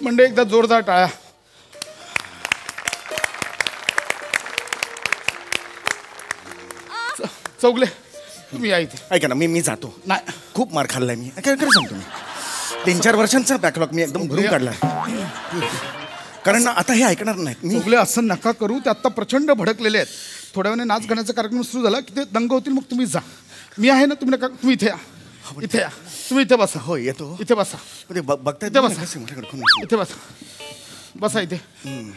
म्हणजे एकदा जोरदार टाळ्या. चौगले, तुम्ही या इथे. ऐका ना, मी जातो. नाही, खूप मार खाल्लाय मी. खरं सांगतो मी. 3-4 वर्षांचा बॅकलॉग मी एकदम भरून काढलाय. कारण आता हे ऐकणार नाहीत. मी चौगले, असं नका करू. ते आता प्रचंड भडकलेले आहेत. थोड्या वेळाने नाच गाण्याचा कार्यक्रम सुरू झाला की ते दंग होतील. मग तुम्ही जा. मी आहे ना. तुम्ही नका. तुम्ही इथे या. इथे या. तुम्ही इथे बसा. हो येतो. इथे बसा. बघताय इथे बसा. इथे बसा. बसा इथे.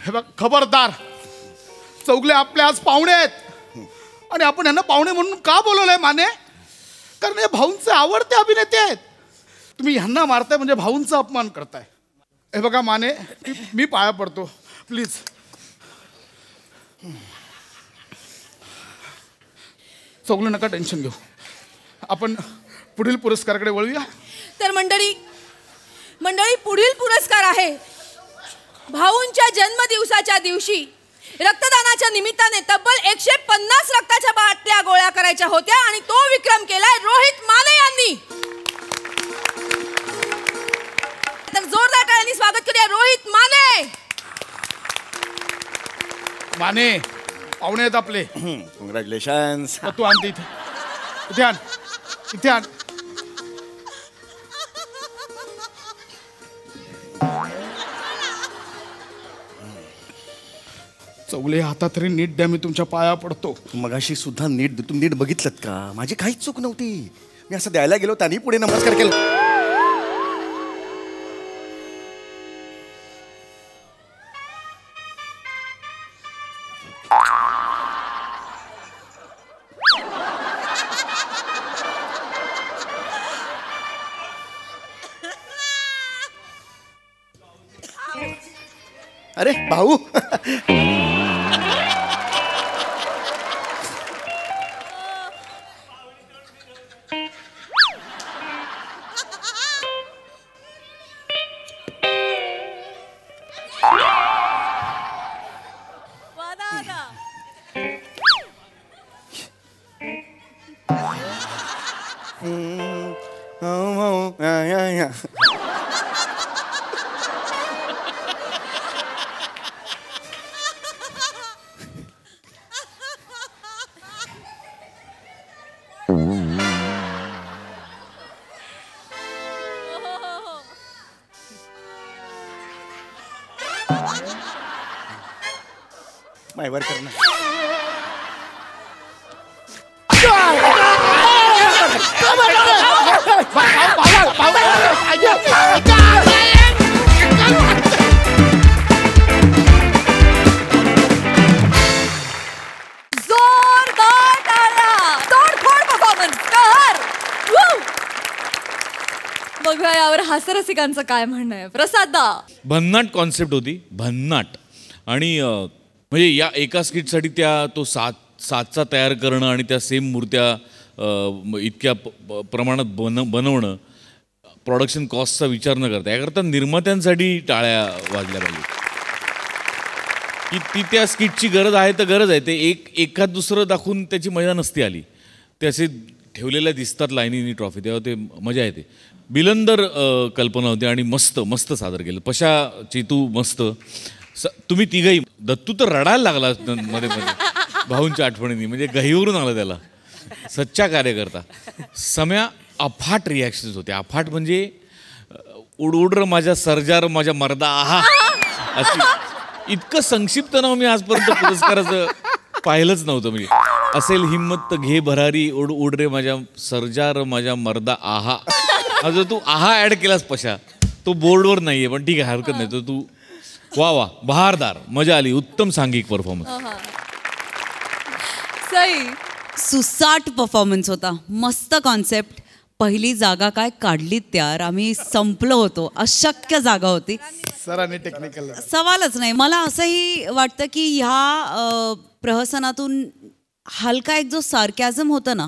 हे बघ, खबरदार. चौगले आपले आज पाहुणे आहेत. आणि आपण यांना पाहुणे म्हणून का बोलवलंय माने? कारण हे भाऊंचे आवडते अभिनेते आहेत. तुम्ही ह्यांना मारताय म्हणजे भाऊंचा अपमान करताय. हे बघा माने, मी पाया पडतो. प्लीज. चौगले, नका टेन्शन घेऊ. आपण पुढील पुरस्काराकडे वळूया. तर मंडळी, पुढील पुरस्कार आहे भाऊंच्या जन्मदिवसाच्या दिवशी रक्तदानाच्या निमित्ताने तब्बल 150 रक्ताच्या बाटल्या गोळा करायच्या होत्या आणि तो विक्रम केलाय रोहित माने यांनी. तर जोरदार टाळ्यांनी स्वागत करूया रोहित माने. माने पाहुणे आहेत आपले. कॉंग्रॅच्युलेशन्स. तू आणते इथे. इथे आण. इथे आण. चौगले, हातात तरी नीट द्या. मी तुमच्या पाया पडतो. मगाशी सुद्धा तुम्ही नीट बघितलं का? माझी काहीच चूक नव्हती. मी असं द्यायला गेलो, त्यांनी पुढे नमस्कार केला. अरे भाऊ. ड्रायव्हर करणं. जोरदार टाळ्या. तोडफोड परफॉर्मन्स कर. Woo! बघूया यावर हास्यरसिकांचं काय म्हणणं आहे. प्रसाद दा. भन्नाट कॉन्सेप्ट होती, भन्नाट. आणि म्हणजे या एका स्किटसाठी तो सातचा तयार करणं आणि त्या सेम मूर्त्या इतक्या प्रमाणात बनवणं, प्रोडक्शन कॉस्टचा विचार न करता, याकरता निर्मात्यांसाठी टाळ्या वाजल्या पाहिजे की ती त्या स्किटची गरज आहे तर गरज आहे. ते एखाद दुसरं दाखवून त्याची मजा नसती आली. ते असे ठेवलेल्या दिसतात लाईनीनी ट्रॉफी, तेव्हा ते मजा येते. बिलंदर कल्पना होती आणि मस्त मस्त सादर केलं. पशा, चेतू मस्त. तुम्ही तिघही. दत्तू तर रडायला लागला मध्ये मध्ये भाऊंच्या आठवणींनी, म्हणजे गहीवरून आला त्याला. सच्चा कार्यकर्ता. सम्या अफाट रिॲक्शन्स होते. अफाट म्हणजे उड र माझ्या सर्जार माझ्या मर्दा आहा अशी. इतकं संक्षिप्त नाव मी आजपर्यंत पुरस्काराचं पाहिलंच नव्हतं. म्हणजे असेल हिम्मत घे भरारी, उड रे माझ्या सर्जार माझ्या मर्दा आहा. जर तू आहा ऍड केलास पशा, तो बोर्डवर नाहीये पण ठीक आहे, हरकत नाही. तर तू वा वा, बहारदार, मजा आली. उत्तम सांघिक परफॉर्मन्स. सई. सुसाट परफॉर्मन्स होता. मस्त कॉन्सेप्ट. पहिली जागा काय काढलीत त्यार, आम्ही संपलो होतो. अशक्य जागा होती. सरांनी टेक्निकल सवालच नाही. मला असंही वाटतं की ह्या प्रहसनातून हलका एक जो सार्कॅझम होतं ना,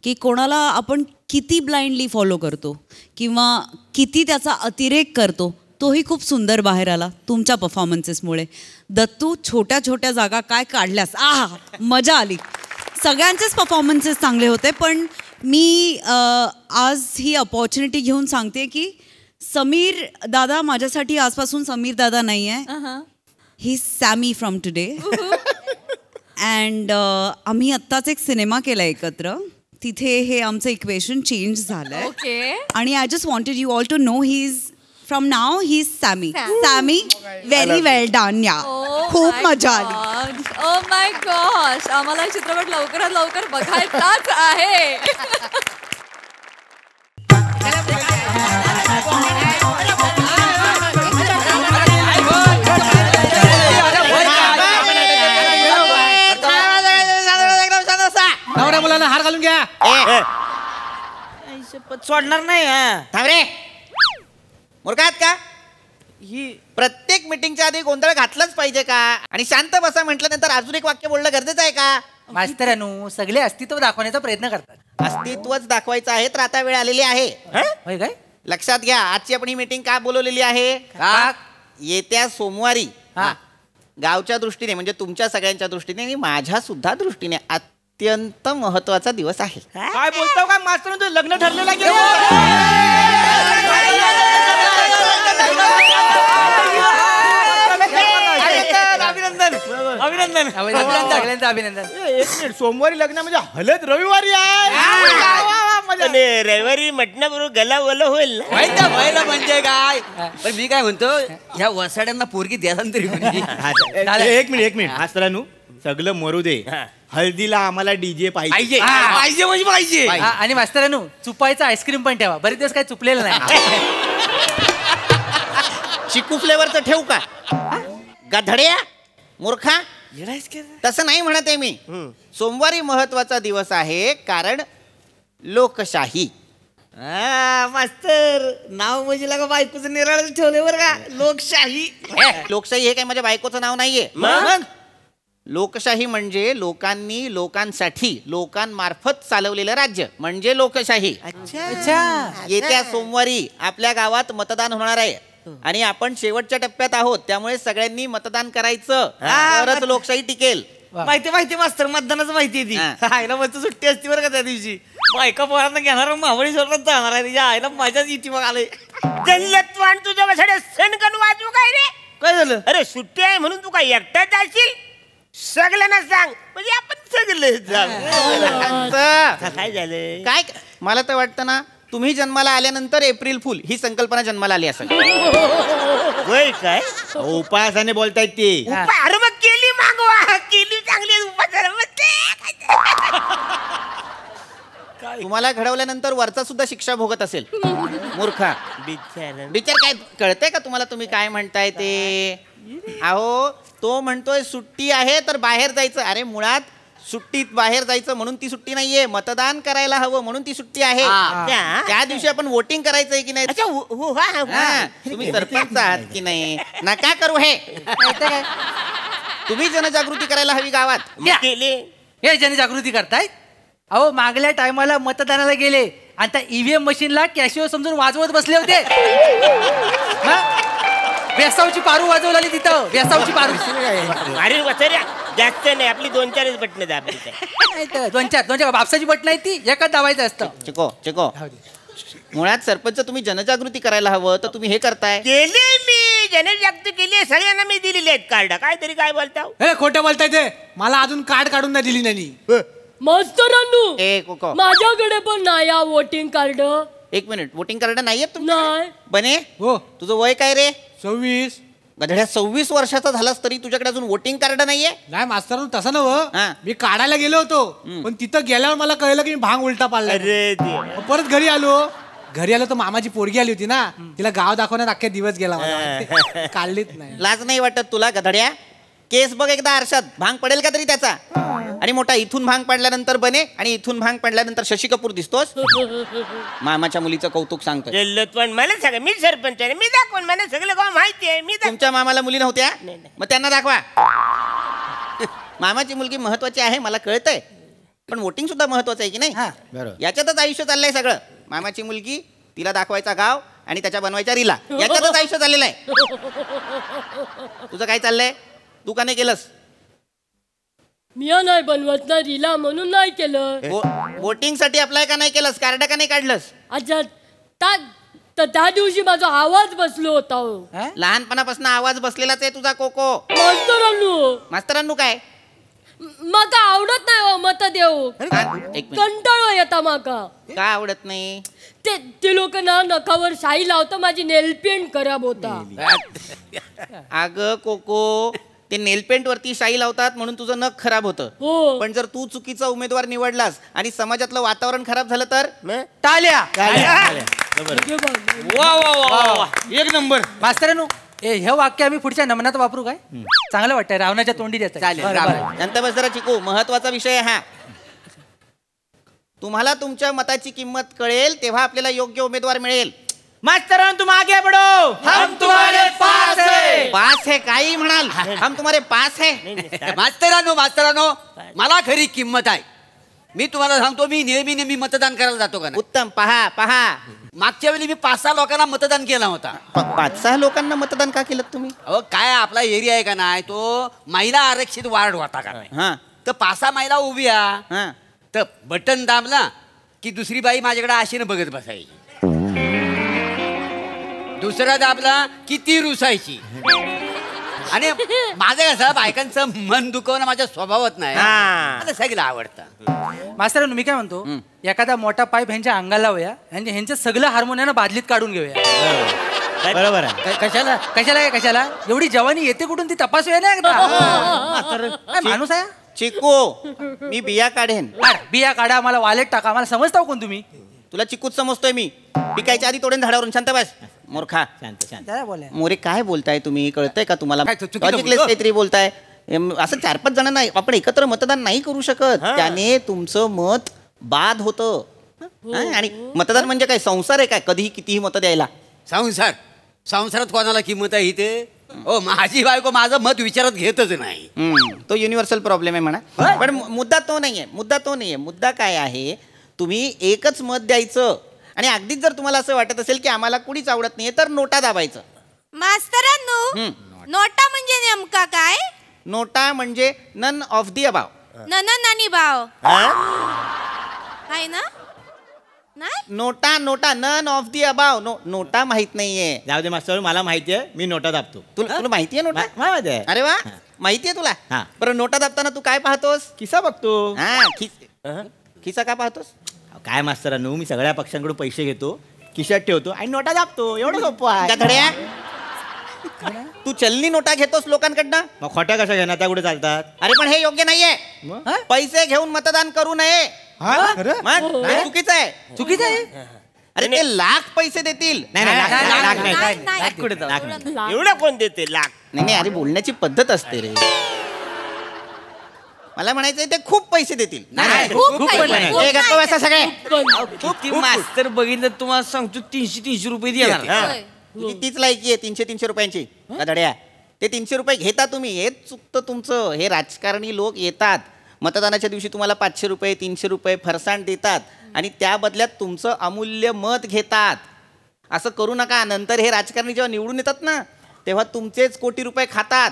की कोणाला आपण किती ब्लाइंडली फॉलो करतो किंवा किती त्याचा अतिरेक करतो, तोही खूप सुंदर बाहेर आला तुमच्या परफॉर्मन्सेसमुळे. दत्तू, छोट्या छोट्या जागा काय काढल्यास, आहा, मजा आली. सगळ्यांचेच परफॉर्मन्सेस चांगले होते. पण मी आज ही अपॉर्च्युनिटी घेऊन सांगते की समीर दादा माझ्यासाठी आजपासून समीर दादा नाही आहे. ही सॅमी फ्रॉम टुडे. अँड आम्ही आत्ताच एक सिनेमा केला एकत्र. तिथे हे आमचं इक्वेशन चेंज झालंय. ओके. आणि I just wanted you all to know he is from नाव he is Sammy. Sammy, very well done. या खूप मजा आली. ओ माय गॉश, आम्हाला चित्रपट लवकरात लवकर बघायचाच आहे. नवऱ्या मुलांना हार घालून घ्या. सोडणार नाही. थांबरे, मूर्खात का? ही प्रत्येक मीटिंगच्या आधी गोंधळ घातलाच पाहिजे का? आणि शांत बसा म्हटल्यानंतर अजून एक वाक्य बोलणं गरजेचं आहे का? मास्तरानू सगळे अस्तित्व दाखवण्याचा प्रयत्न करतात. अस्तित्वच दाखवायचं आहे तर आता वेळ आलेली आहे. होय काय? लक्षात घ्या, आजची आपण ही मीटिंग का बोलवलेली आहे? का? येत्या सोमवारी गावच्या दृष्टीने म्हणजे तुमच्या सगळ्यांच्या दृष्टीने आणि माझ्या सुद्धा दृष्टीने अत्यंत महत्वाचा दिवस आहे. काय बोलतो का मास्तर, तू लग्न ठरलेलं आहे? अभिनंदन अभिनंदन अभिनंदन अभिनंदन. एक मिनिट, सोमवारी लग्न म्हणजे हलत रविवारी आहे. रविवारी म्हटण्याबरोबर गला ओलं होईल. व्हायला म्हणजे काय? पण मी काय म्हणतो, ह्या वसाड्यांना पोरगी द्यायला तरी एक मिनिट मास्तरानू, सगळं मरू दे. हळदीला आम्हाला डीजे पाहिजे. पाहिजे म्हणजे पाहिजे. आणि मास्तरानू चुपायचं आईस्क्रीम पण ठेवा. बरेच दिवस काय चुपलेलं नाही. चिकू फ्लेवरचं ठेवू का? गधड्या, मूर्खा, तसं नाही म्हणत आहे मी. सोमवारी महत्वाचा दिवस आहे कारण लोकशाही. मास्तर, नाव म्हणजे लागा बायकोचं निराळच ठेवले बरं का. लोकशाही. लोकशाही हे काय माझ्या बायकोचं नाव नाहीये. लोकशाही म्हणजे लोकांनी लोकांसाठी लोकांमार्फत चालवलेलं राज्य म्हणजे लोकशाही. येत्या सोमवारी आपल्या गावात मतदान होणार आहे आणि आपण शेवटच्या टप्प्यात आहोत, त्यामुळे सगळ्यांनी मतदान करायचं, तरच लोकशाही टिकेल. माहिती मास्तर, मतदानाचं माहिती आहे ती. आईला मस्त सुट्टी असती बरं का त्या दिवशी. बायका पोरांना घेणार, मावळी सोडत जाणार आहे. तिच्या आईला मजाच येते मग. आले जल्लतवान तुझ्या कशाने सणकण वाजवू काय रे? काय झालं? अरे सुट्टी आहे म्हणून तू काय एकटाच जाशील? सगळ्यांना सांग म्हणजे आपण सगळे काय झालं? काय मला तर वाटतं ना, तुम्ही जन्माला आल्यानंतर एप्रिल फुल ही संकल्पना जन्माला आली असेल. होय काय? उपासाने बोलतायत ते. अरे मग केली मागवा, केली तुम्हाला घडवल्यानंतर वरचा सुद्धा शिक्षा भोगत असेल. मूर्खा. बिचार काय कळतंय का तुम्हाला तुम्ही काय म्हणताय ते? अहो तो म्हणतोय सुट्टी आहे तर बाहेर जायचं. अरे मुळात सुट्टीत बाहेर जायचं म्हणून ती सुट्टी नाहीये, मतदान करायला हवं म्हणून ती सुट्टी आहे. त्या दिवशी आपण वोटिंग करायचंय की नाही? तुम्ही सरपंच आहात की नाही? नका करू हे. तुम्ही जनजागृती करायला हवी गावात. हे जनजागृती करतायत? अहो मागल्या टायमाला मतदानाला गेले आणि त्या ईव्हीएम मशीनला कॅशिओ समजून वाजवत बसले होते. वेसावची पारू वाजवली तिथं. वेसावची पारू. अरे वसऱ्या जास्त नाही, आपली 2-4 बटणं दाबायची. 2-4 बापसाची बटणं आहे ती, एकच दाबायचं असतं. चिको मुळात सरपंच तुम्ही जनजागृती करायला हवं तर तुम्ही हे करताय. केले मी जनजागृती केली, सगळ्यांना मी दिलेली आहेत कार्ड. काहीतरी काय बोलता? हे खोटं बोलताय ते. मला अजून कार्ड काढून नाही दिली नाही. मास्तरांनो माझ्याकडे पण नाही वोटिंग कार्ड. एक मिनिट, वोटिंग कार्ड नाहीये तुमचं? नाही. बने हो. तुझं वय काय रे? 26. गधड्या 26 वर्षाचा झालास तरी तुझ्याकडे अजून वोटिंग कार्ड नाहीये? नाही मास्तर तसं नव्ह, मी काढायला गेलो होतो पण तिथं गेल्यावर मला कळलं की मी भांग उलटा पाडला. परत घरी आलो तर मामाची पोरगी आली होती ना, तिला गाव दाखवण्यात अख्ख्या दिवस गेला मला. काढलीच नाही. लाज नाही वाटत तुला गधड्या? केस बघ एकदा आरशात, भांग पडेल का तरी त्याचा? आणि मोठा इथून भांग पडल्यानंतर बने आणि इथून भांग पडल्यानंतर शशी कपूर दिसतोस. मामाच्या मुलीचं कौतुक सांगतोय. पण मला सांगा, मी सरपंच आहे, मी दाखवून, मला सगळं गाव माहिती आहे. मी तुमच्या मामाला मुली नव्हत्या? मग त्यांना दाखवा. मामाची मुलगी महत्वाची आहे मला कळतंय, पण वोटिंग सुद्धा महत्वाचं आहे की नाही? याच्यातच आयुष्य चाललंय सगळं. मामाची मुलगी, तिला दाखवायचा गाव आणि त्याच्या बनवायच्या रीला, याच्यातच आयुष्य चाललेलं आहे. तुझं काय चाललंय? तू का नाही केलंस? मी नाही बनवत ना रीला म्हणून नाही केलं. वोटिंग साठी अप्लाय का नाही केलंस? कार्ड का नाही काढलंस? अच्छा त्या दिवशी माझा आवाज बसलो होता. लहानपणापासून आवाज बसलेलाच आहे तुझा कोको. मास्तरांनो काय माका आवडत नाही मत देऊ. कंटाळो येता माका. का आवडत नाही? ते लोक ना नखावर शाई लावतं, माझी नेलपेंट खराब होता. अगं कोको, ते नेलपेंट वरती शाई लावतात म्हणून तुझं नख खराब होतं. पण जर तू चुकीचा उमेदवार निवडलास आणि समाजातलं वातावरण खराब झालं तर? टाळ्या. एक नंबर. मास्तरांनो हे वाक्य आम्ही पुढच्या नमनात वापरू काय? चांगलं वाटतंय. रावणाच्या तोंडी द्यायचं. शांत बस जरा चिकू, महत्वाचा विषय हा. तुम्हाला तुमच्या मताची किंमत कळेल तेव्हा आपल्याला योग्य उमेदवार मिळेल. मास्तरांनो तुम आगे बढ़ो, हम तुम्हारे पास है. पास है काही म्हणाल? हम तुम्हारे पास है. मास्तरांनो मला खरी किंमत आहे. मी तुम्हाला सांगतो, मी नेहमी मतदान करायला जातो का? उत्तम. पहा मागच्या वेळी मी 5-6 लोकांना मतदान केला होता. 5-6 लोकांना मतदान का केलं तुम्ही? अहो काय आपला एरिया आहे का नाही, तो महिला आरक्षित वार्ड होता का नाही. तर 5-6 महिला उभ्या, तर बटन दाबला की दुसरी बाई माझ्याकडे आशेनं बघत बसायची. दुसरा दाबला की ती रुसायची. आणि माझं कसं बायकांचं मन दुखवणं माझ्या स्वभावात नाही. मला सगळं आवडतं. मास्तरांनो मी काय म्हणतो, एखादा मोठा पाईप ह्यांच्या अंगाला लावूया, ह्यांचं सगळं हार्मोनियानं बादलीत काढून घेऊया. बरोबर आहे. कशाला एवढी जवानी येते कुठून ती तपासूया ना. माणूस आहे चिकू. मी बिया काढेन. बिया काढा, मला वालेट टाका. मला समजता कोण तुम्ही? तुला चिकूच समजतोय मी. पिकायच्या आधी तोडेन झाडावरून. शांत बस मूर्खा. मोरे काय बोलताय तुम्ही? कळतंय का तुम्हाला? लॉजिकलेस काहीतरी बोलताय. असं 4-5 जणांना आपण एकत्र मतदान नाही करू शकत. त्याने तुमचं मत बाद होतं. आणि मतदान म्हणजे काय संसार आहे काय? कधीही कितीही मत द्यायला. संसारात कोणाला किंमत आहे इथे? ओ माझी बायको माझं मत विचारात घेतच नाही. तो युनिव्हर्सल प्रॉब्लेम आहे म्हणा. पण मुद्दा तो नाहीये. मुद्दा काय आहे, तुम्ही एकच मत द्यायचं आणि अगदीच जर तुम्हाला असं वाटत असेल की आम्हाला कुणीच आवडत नाहीये तर नोटा दाबायचं. मास्तरांनो नोटा म्हणजे नेमका काय? नोटा म्हणजे नन ऑफ दी अबाव. नानी भाव आहे ना? नोटा नन ऑफ दी अबाव. नोटा माहित नाहीये. जाऊ दे मास्तर, मला माहिती आहे. मी नोटा दाबतो. तुला माहितीये नोटा? माहिती आहे. अरे वा, माहितीये तुला. बरं नोटा दाबताना तू काय पाहतोस? किस्सा बघतो. खिसा का पाहतोस? काय मास्तरांनो, मी सगळ्या पक्षांकडून पैसे घेतो, खिशात ठेवतो आणि नोटा दाबतो. एवढं सोपं आहे. धड्या तू चलनी नोटा घेतोस लोकांकडनं. मग खोट्या कशा घेणार? त्या कुठे चालतात? अरे पण हे योग्य नाहीये. पैसे घेऊन मतदान करू नये. मग हे चुकीचं आहे. चुकीचं आहे. अरे ते लाख पैसे देतील. एवढं कोण देते लाख? नाही अरे बोलण्याची पद्धत असते रे. मला म्हणायचंय ते खूप पैसे देतील. सगळे मास्तर बघितलं तुम्हाला सांगतो 300 रुपये देणार. तीच लायकी आहे 300 रुपयांची. धड्या ते 300 रुपये घेता तुम्ही. हेच चुकतं तुमचं. हे राजकारणी लोक येतात मतदानाच्या दिवशी तुम्हाला 500 रुपये 300 रुपये फरसाण देतात आणि त्या बदल्यात तुमचं अमूल्य मत घेतात. असं करू नका. नंतर हे राजकारणी जेव्हा निवडून येतात ना तेव्हा तुमचेच कोटी रुपये खातात.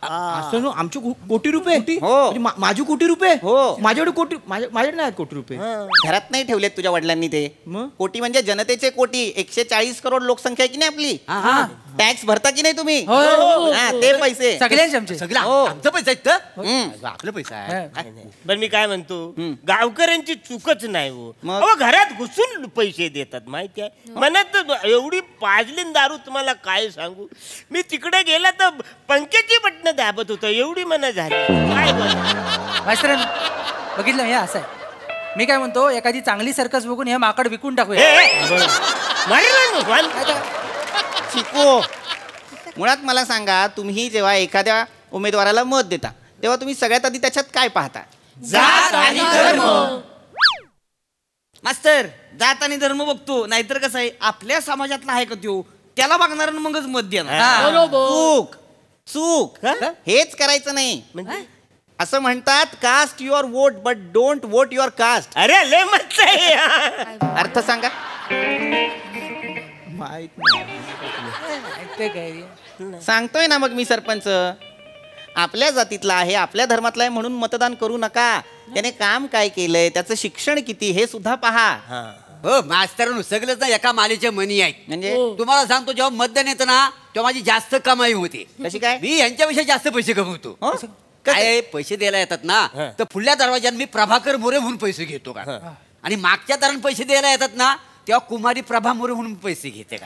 आमचे कोटी रुपये? हो. माझे कोटी रुपये? हो. माझ्याकडे कोटी माझ्याकडे नाही कोटी रुपये. घरात नाही ठेवलेत तुझ्या वडिलांनी ते. कोटी म्हणजे जनतेचे कोटी. 140 करोड लोकसंख्या आहे की नाही आपली. टॅक्स भरता की नाही तुम्ही. ते पैसे सगळ्यांचे आमचे. आमचं पैसा आहेत आपलं पैसा आहे. पण मी काय म्हणतो गावकऱ्यांची चूकच नाही हो. अहो घरात घुसून पैसे देतात माहिती आहे. म्हणत एवढी पाजली दारू तुम्हाला काय सांगू. मी तिकडे गेला तर पंख्याची बटणं दाबत होतं. एवढी मना झाली काय मास्तर बघितलं हे असं आहे. मी काय म्हणतो एखादी चांगली सर्कस बघून हे माकड विकून टाकूया. चिको मुळात मला सांगा तुम्ही जेव्हा एखाद्या उमेदवाराला मत देता तेव्हा तुम्ही सगळ्यात आधी त्याच्यात काय पाहता. जात आणि धर्म. मास्तर जात आणि धर्म बघतो. नाहीतर कसं आहे आपल्या समाजातला आहे का तो त्याला बघणार मगच मत देणार. चूक चूक हेच करायचं नाही. असं म्हणतात cast your vote but don't vote your caste. अरे लय मस्त आहे. अर्थ सांगा. सांगतोय ना मग मी सरपंच. आपल्या जातीतला आहे आपल्या धर्मातला आहे म्हणून मतदान करू नका. त्याने काम काय केलंय त्याचं शिक्षण किती हे सुद्धा पहा. हो मास्तरांनो सगळंच ना एका मालेच्या मनी आहेत. म्हणजे तुम्हाला सांगतो जेव्हा मतदान येतं ना तेव्हा माझी जास्त कमाई होते. कशी काय. मी यांच्यापेक्षा जास्त पैसे कमवतो. काय पैसे द्यायला येतात ना तर पुढल्या दरवाज्यात मी प्रभाकर मोरे म्हणून पैसे घेतो का. आणि मागच्या दारात पैसे द्यायला येतात ना तेव्हा कुमारी प्रभा मोरे म्हणून पैसे घेते का.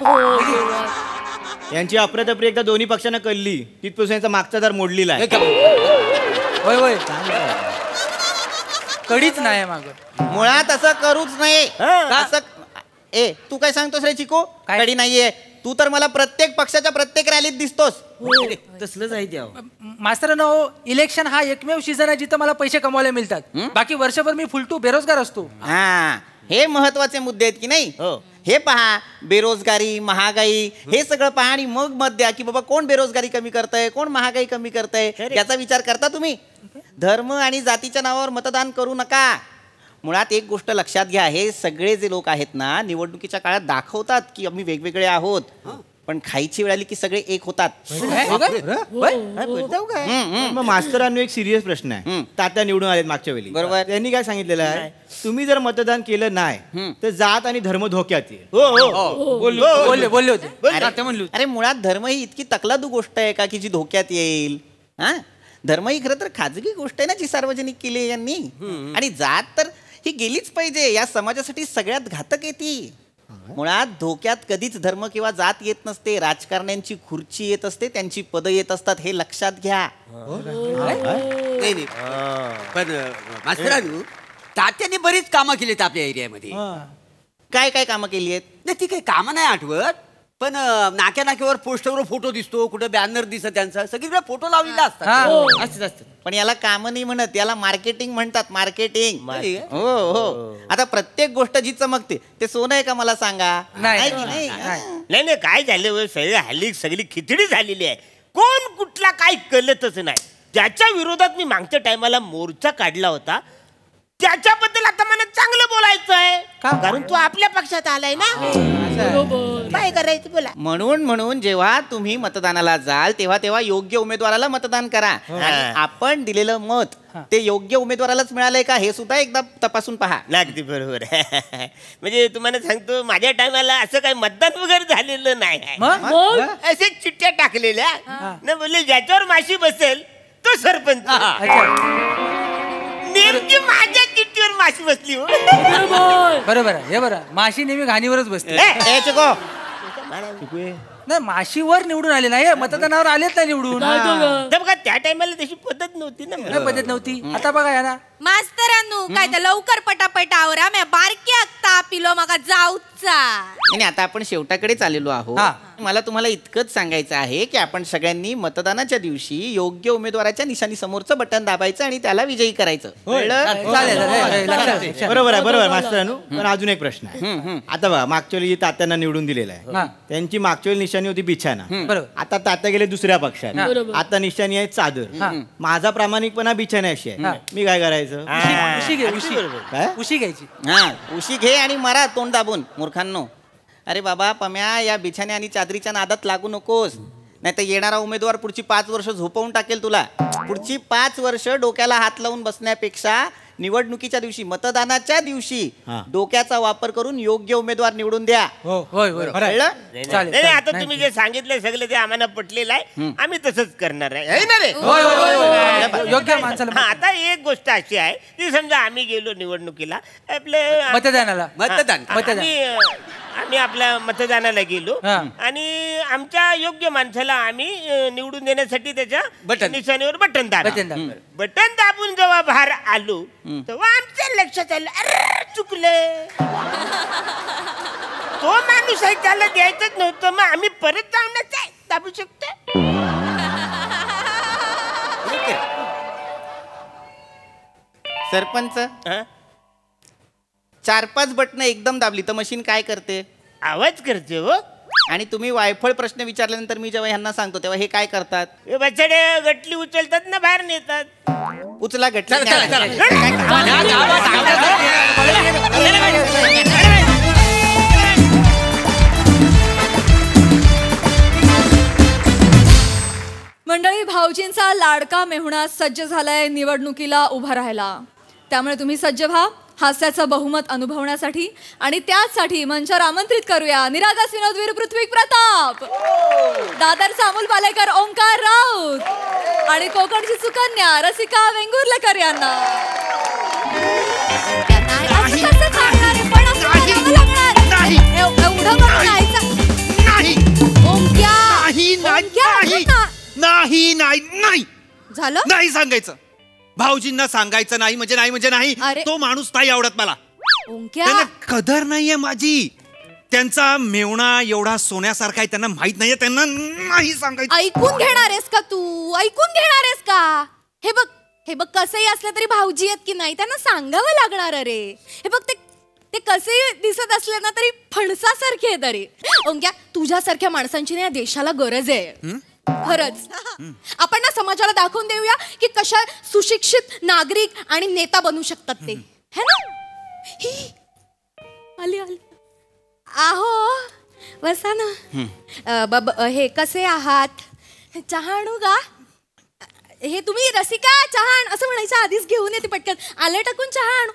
यांची अप्रतपरी एकदा दोन्ही पक्षांना कळली तिथपासून यांचा मागचा दार मोडलेला आहे. होय कडीच नाही माग. मुळात असं करूच नाही. असं तू काय सांगतोस रे चिको. कडी नाहीये. तू तर मला प्रत्येक पक्षाच्या प्रत्येक रॅलीत दिसतोस. तसलंच आहे त्या. मास्तरांनो इलेक्शन हा एकमेव सीझन आहे जिथं मला पैसे कमवायला मिळतात. बाकी वर्षभर मी फुलटू बेरोजगार असतो. हे महत्वाचे मुद्दे आहेत की नाही. हे पहा बेरोजगारी महागाई हे सगळं पहा आणि मग मत द्या की बाबा कोण बेरोजगारी कमी करतंय कोण महागाई कमी करतंय याचा विचार करता तुम्ही. धर्म आणि जातीच्या नावावर मतदान करू नका. मुळात एक गोष्ट लक्षात घ्या. हे सगळे जे लोक आहेत ना निवडणुकीच्या काळात दाखवतात की आम्ही वेगवेगळे आहोत पण खायची वेळ आली की सगळे एक होतात. मग मास्तरांनो एक सिरियस प्रश्न आहे. तात्या निवडून आलेत मागच्या वेळी. बरोबर. त्यांनी काय सांगितलेलं आहे तुम्ही जर मतदान केलं नाही तर जात आणि धर्म धोक्यात येईल. बोलले होते. अरे मुळात धर्म ही इतकी तकलादू गोष्ट आहे का की जी धोक्यात येईल. धर्म ही खरं तर खाजगी गोष्ट आहे ना जी सार्वजनिक केली यांनी. आणि जात तर ही गेलीच पाहिजे. या समाजासाठी सगळ्यात घातक आहे ती. मुळात धोक्यात कधीच धर्म किंवा जात येत नसते. राजकारण्यांची खुर्ची येत असते त्यांची पदं येत असतात हे लक्षात घ्या. नाही पण मास्तरांनो तात्याने बरीच कामं केलीत आपल्या एरियामध्ये. काय काय कामं केली आहेत. नाही ती काही कामं नाही आठवत पण नाक्या नाक्यावर पोस्टरवर फोटो दिसतो कुठे बॅनर दिसत त्यांचा सगळीकडे फोटो लावलेला असतात. पण याला काम नाही म्हणत याला मार्केटिंग म्हणतात. मार्केटिंग. हो हो. आता प्रत्येक गोष्ट जी चमकते ते सोनं आहे का मला सांगा. नाही काय झालं सगळी हल्ली सगळी खिचडी झालेली आहे. कोण कुठला काय कळतच नाही. ज्याच्या विरोधात मी मागच्या टायमाला मोर्चा काढला होता त्याच्याबद्दल आता मला चांगलं बोलायचं आहे कारण तू आपल्या पक्षात आलाय ना. काय करायचं बोला. म्हणून जेव्हा तुम्ही मतदानाला जाल तेव्हा तेव्हा योग्य उमेदवाराला मतदान करा. आणि आपण दिलेलं मत ते योग्य उमेदवारालाच मिळालंय का हे सुद्धा एकदा तपासून पहा. अगदी बरोबर. म्हणजे तुम्हाला सांगतो माझ्या टायमाला असं काही मतदान वगैरे झालेलं नाही. असे चिठ्ठ्या टाकलेल्या ना बोलले ज्याच्यावर माशी बसेल तो सरपंच. नेमकी माझ्या चिठ्ठीवर माशी बसली. बरोबर आहे. हे बरं माशी नेहमी घाणीवरच बसते. नाही माशीवर निवडून आले नाही मतदानावर आलेच नाही निवडून. बघा त्या टायमाला तशी पद्धत नव्हती ना. पद्धत नव्हती. आता बघा या ना मास्तरांनो काय तर लवकर पटापट आवरा म्या बारक्या तापिलो माका जाऊचा. आणि आता आपण शेवटाकडेच आलेलो आहोत. मला तुम्हाला इतकंच सांगायचं आहे की आपण सगळ्यांनी मतदानाच्या दिवशी योग्य उमेदवाराच्या निशाणी समोरचं बटन दाबायचं आणि त्याला विजयी करायचं. बरोबर आहे बरोबर मास्तरांनो. पण अजून एक प्रश्न आहे. आता बघा मागच्या वेळी तात्यांना निवडून दिलेलं आहे त्यांची मागच्या वेळी निशाणी होती बिछाना. आता तात्या गेले दुसऱ्या पक्षात. आता निशाणी आहे चादर. माझा प्रामाणिकपणा बिछाण्याशी आहे. मी काय करायचं? उशी घ्यायची. उशी घे आणि मरा तोंड दाबून मूर्खांनो. अरे बाबा पम्या या बिछाण्या आणि चादरीच्या नादात लागू नकोस. नाही तर येणारा उमेदवार पुढची 5 वर्ष झोपवून टाकेल तुला. पुढची 5 वर्ष डोक्याला हात लावून बसण्यापेक्षा निवडणुकीच्या दिवशी मतदानाच्या दिवशी डोक्याचा वापर करून योग्य उमेदवार निवडून द्या. आता तुम्ही जे सांगितलं सगळं ते आम्हाला पटलेलं आहे. आम्ही तसंच करणार आहे ना रे. योग्य माणसाला. आता एक गोष्ट अशी आहे की समजा आम्ही गेलो निवडणुकीला आपले मतदानाला. आम्ही आपल्या मतदानाला गेलो आणि आमच्या योग्य माणसाला आम्ही निवडून देण्यासाठी त्याच्या निशाणीवर बटन दाबलं. बटन दाबून जेव्हा बाहेर आलो तेव्हा आमच्या लक्षात आलं अरे चुकलं. तो माणूस आहे त्याला द्यायचंच नव्हतं. मग आम्ही परत जाऊन दाबू शकतो. सरपंच 4-5 बटणं एकदम दाबली तर मशीन काय करते? आवाज करते हो. आणि तुम्ही वायफळ प्रश्न विचारल्यानंतर मी जेव्हा ह्यांना सांगतो तेव्हा हे काय करतात? बछडे गटली उचलतात ना बाहेर नेतात. उचला गटली. मंडळी भाऊजींचा लाडका मेहुणा सज्ज झालाय निवडणुकीला उभा राहायला. त्यामुळे तुम्ही सज्ज व्हा हास्याचं बहुमत अनुभवण्यासाठी. आणि त्याचसाठी मंचावर आमंत्रित करूया निरागस विनोदवीर पृथ्वी प्रताप, दादरचा अमोल पालेकर ओंकार राऊत आणि कोकणची सुकन्या रसिका वेंगुर्लेकर यांना. झालं नाही सांगायचं. भाऊजींना सांगायचं नाही म्हणजे नाही म्हणजे नाही. तो माणूस नाही आवडत मला. त्यांना कदर नाहीये माझी. त्यांचा मेवणा एवढा सोन्यासारखा आहे त्यांना माहित नाहीये. त्यांना नाही सांगायचं. ऐकून घेणार आहेस का तू? ऐकून घेणार आहेस का? हे बघ हे बघ कसंही असलं तरी भाऊजी आहेत की नाही त्यांना सांगावं लागणार. अरे हे बघ ते कसे दिसत असले ना तरी फणसासारखे आहेत. अरे ओंक्या तुझ्यासारख्या माणसांची ना या देशाला गरज आहे खरंच. आपण ना समाजाला दाखवून देऊया की कशा सुशिक्षित नागरिक आणि नेता बनू शकतात ते, है ना? आली आली. आहो बसा ना. हे कसे आहात? चहा आणू का? हे तुम्ही रसिका चहा असं म्हणायच्या आधीच घेऊन येते पटकन. आले टाकून चहा आणू.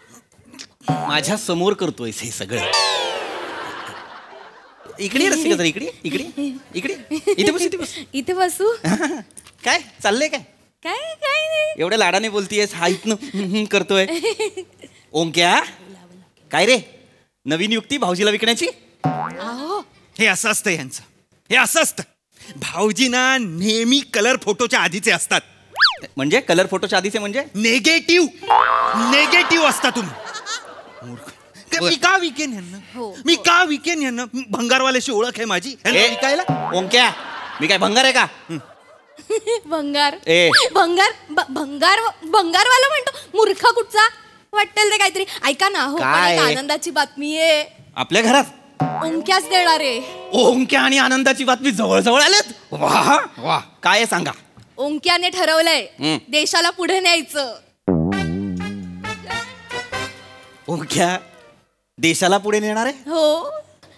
माझ्या समोर करतोय हे सगळं. इकडे रसिका जरा इकडे इकडे इकडे इथे बस इथे बस इथे बसू. काय चाललंय? काय काय काय नाही. एवढ्या लाडाने बोलतीयस हा इथनं करतोय. ओंक्या काय रे नवीन युक्ती भाऊजीला विकण्याची? हे असं असतं यांचं. हे असं असतं. भाऊजीना नेहमी कलर फोटोच्या आधीचे असतात. म्हणजे कलर फोटोच्या आधीचे म्हणजे नेगेटिव्ह असता तुम्ही. मी का विकेन यांना? मी का विकेन यांना? भंगारवाल्याशी ओळख आहे माझी. विकायला ओंक्या मी काय भंगार आहे का? भंगार भंगार भंगारवाला म्हणतो मूर्ख कुठचा वाटेल ते काहीतरी. ऐका ना हो आनंदाची बातमी आहे आपल्या घरात. ओंक्याच देणार आहे. ओंक्या आणि आनंदाची बातमी जवळ जवळ आलेत. वा वा काय आहे सांगा. ओंक्याने ठरवलंय देशाला पुढे न्यायचं. ओंक्या देशाला पुढे नेणार आहे? हो.